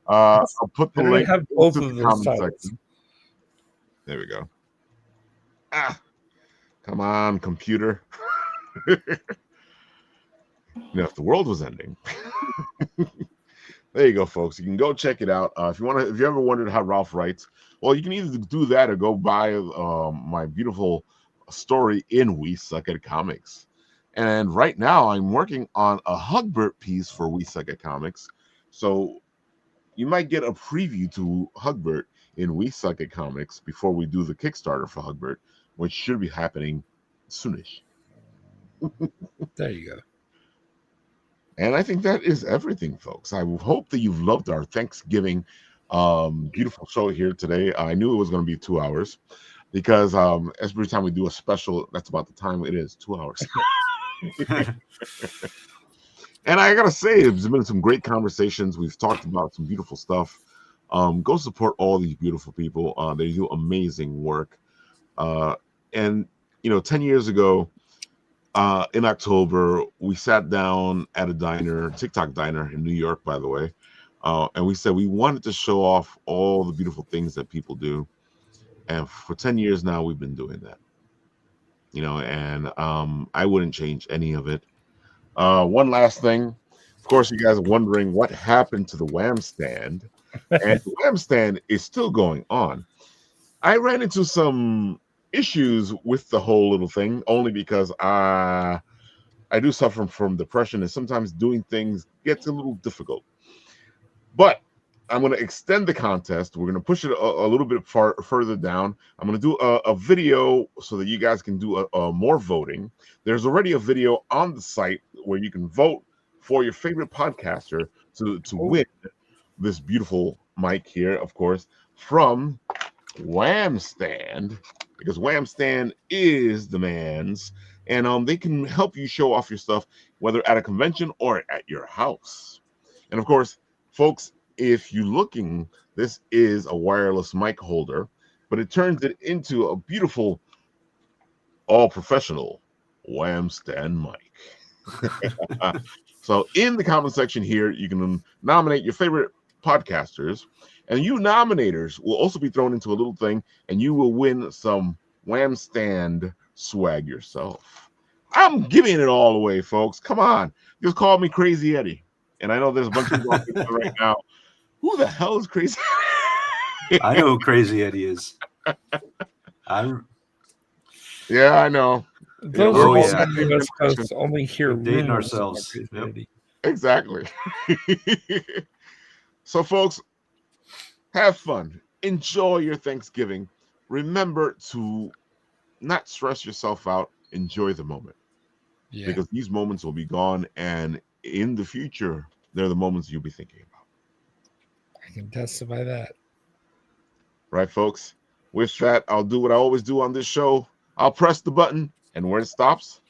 I'll put the link have both to of the those comment titles. section. There we go. Come on, computer. If the world was ending. There you go, folks. You can go check it out. If you ever wondered how Ralph writes, well, you can either do that or go buy my beautiful story in We Suck at Comics. And right now, I'm working on a Hugbert piece for We Suck at Comics. So you might get a preview to Hugbert in We Suck at Comics before we do the Kickstarter for Hugbert, which should be happening soonish. There you go. And I think that is everything, folks. I hope that you've loved our Thanksgiving beautiful show here today. I knew it was going to be 2 hours because every time we do a special, that's about the time it is, 2 hours. And I got to say, there's been some great conversations. We've talked about some beautiful stuff. Go support all these beautiful people. They do amazing work. And, 10 years ago, in October, we sat down at a diner, TikTok diner in New York, by the way, and we said we wanted to show off all the beautiful things that people do. And for 10 years now, we've been doing that. And I wouldn't change any of it. One last thing. Of course, you guys are wondering what happened to the Wham stand. And the Wham stand is still going on. I ran into some issues with the whole little thing only because I do suffer from depression, and sometimes doing things gets a little difficult. But I'm going to extend the contest. We're going to push it a little bit further down. I'm going to do a video so that you guys can do more voting. There's already a video on the site where you can vote for your favorite podcaster to win this beautiful mic here, of course, from Wham Stand, because Wham Stand is the man's, and they can help you show off your stuff, whether at a convention or at your house. And of course, folks, if you're looking, this is a wireless mic holder, but it turns it into a beautiful, all professional Wham Stand mic. So in the comment section here, you can nominate your favorite podcasters, and you nominators will also be thrown into a little thing, and you will win some Wham Stand swag yourself. I'm giving it all away, folks. Come on. Just call me Crazy Eddie. And I know there's a bunch of people right now. Who the hell is Crazy Eddie? I know who Crazy Eddie is. Yeah, I know. Those Oh, of us yeah. on the West Coast only hear We're dating rumors ourselves. about Crazy Yep. Eddie. Exactly. So, folks, have fun. Enjoy your Thanksgiving. Remember to not stress yourself out. Enjoy the moment. Yeah. Because these moments will be gone, and in the future, they're the moments you'll be thinking about. I can testify that. Right, folks? With that, I'll do what I always do on this show. I'll press the button, and where it stops,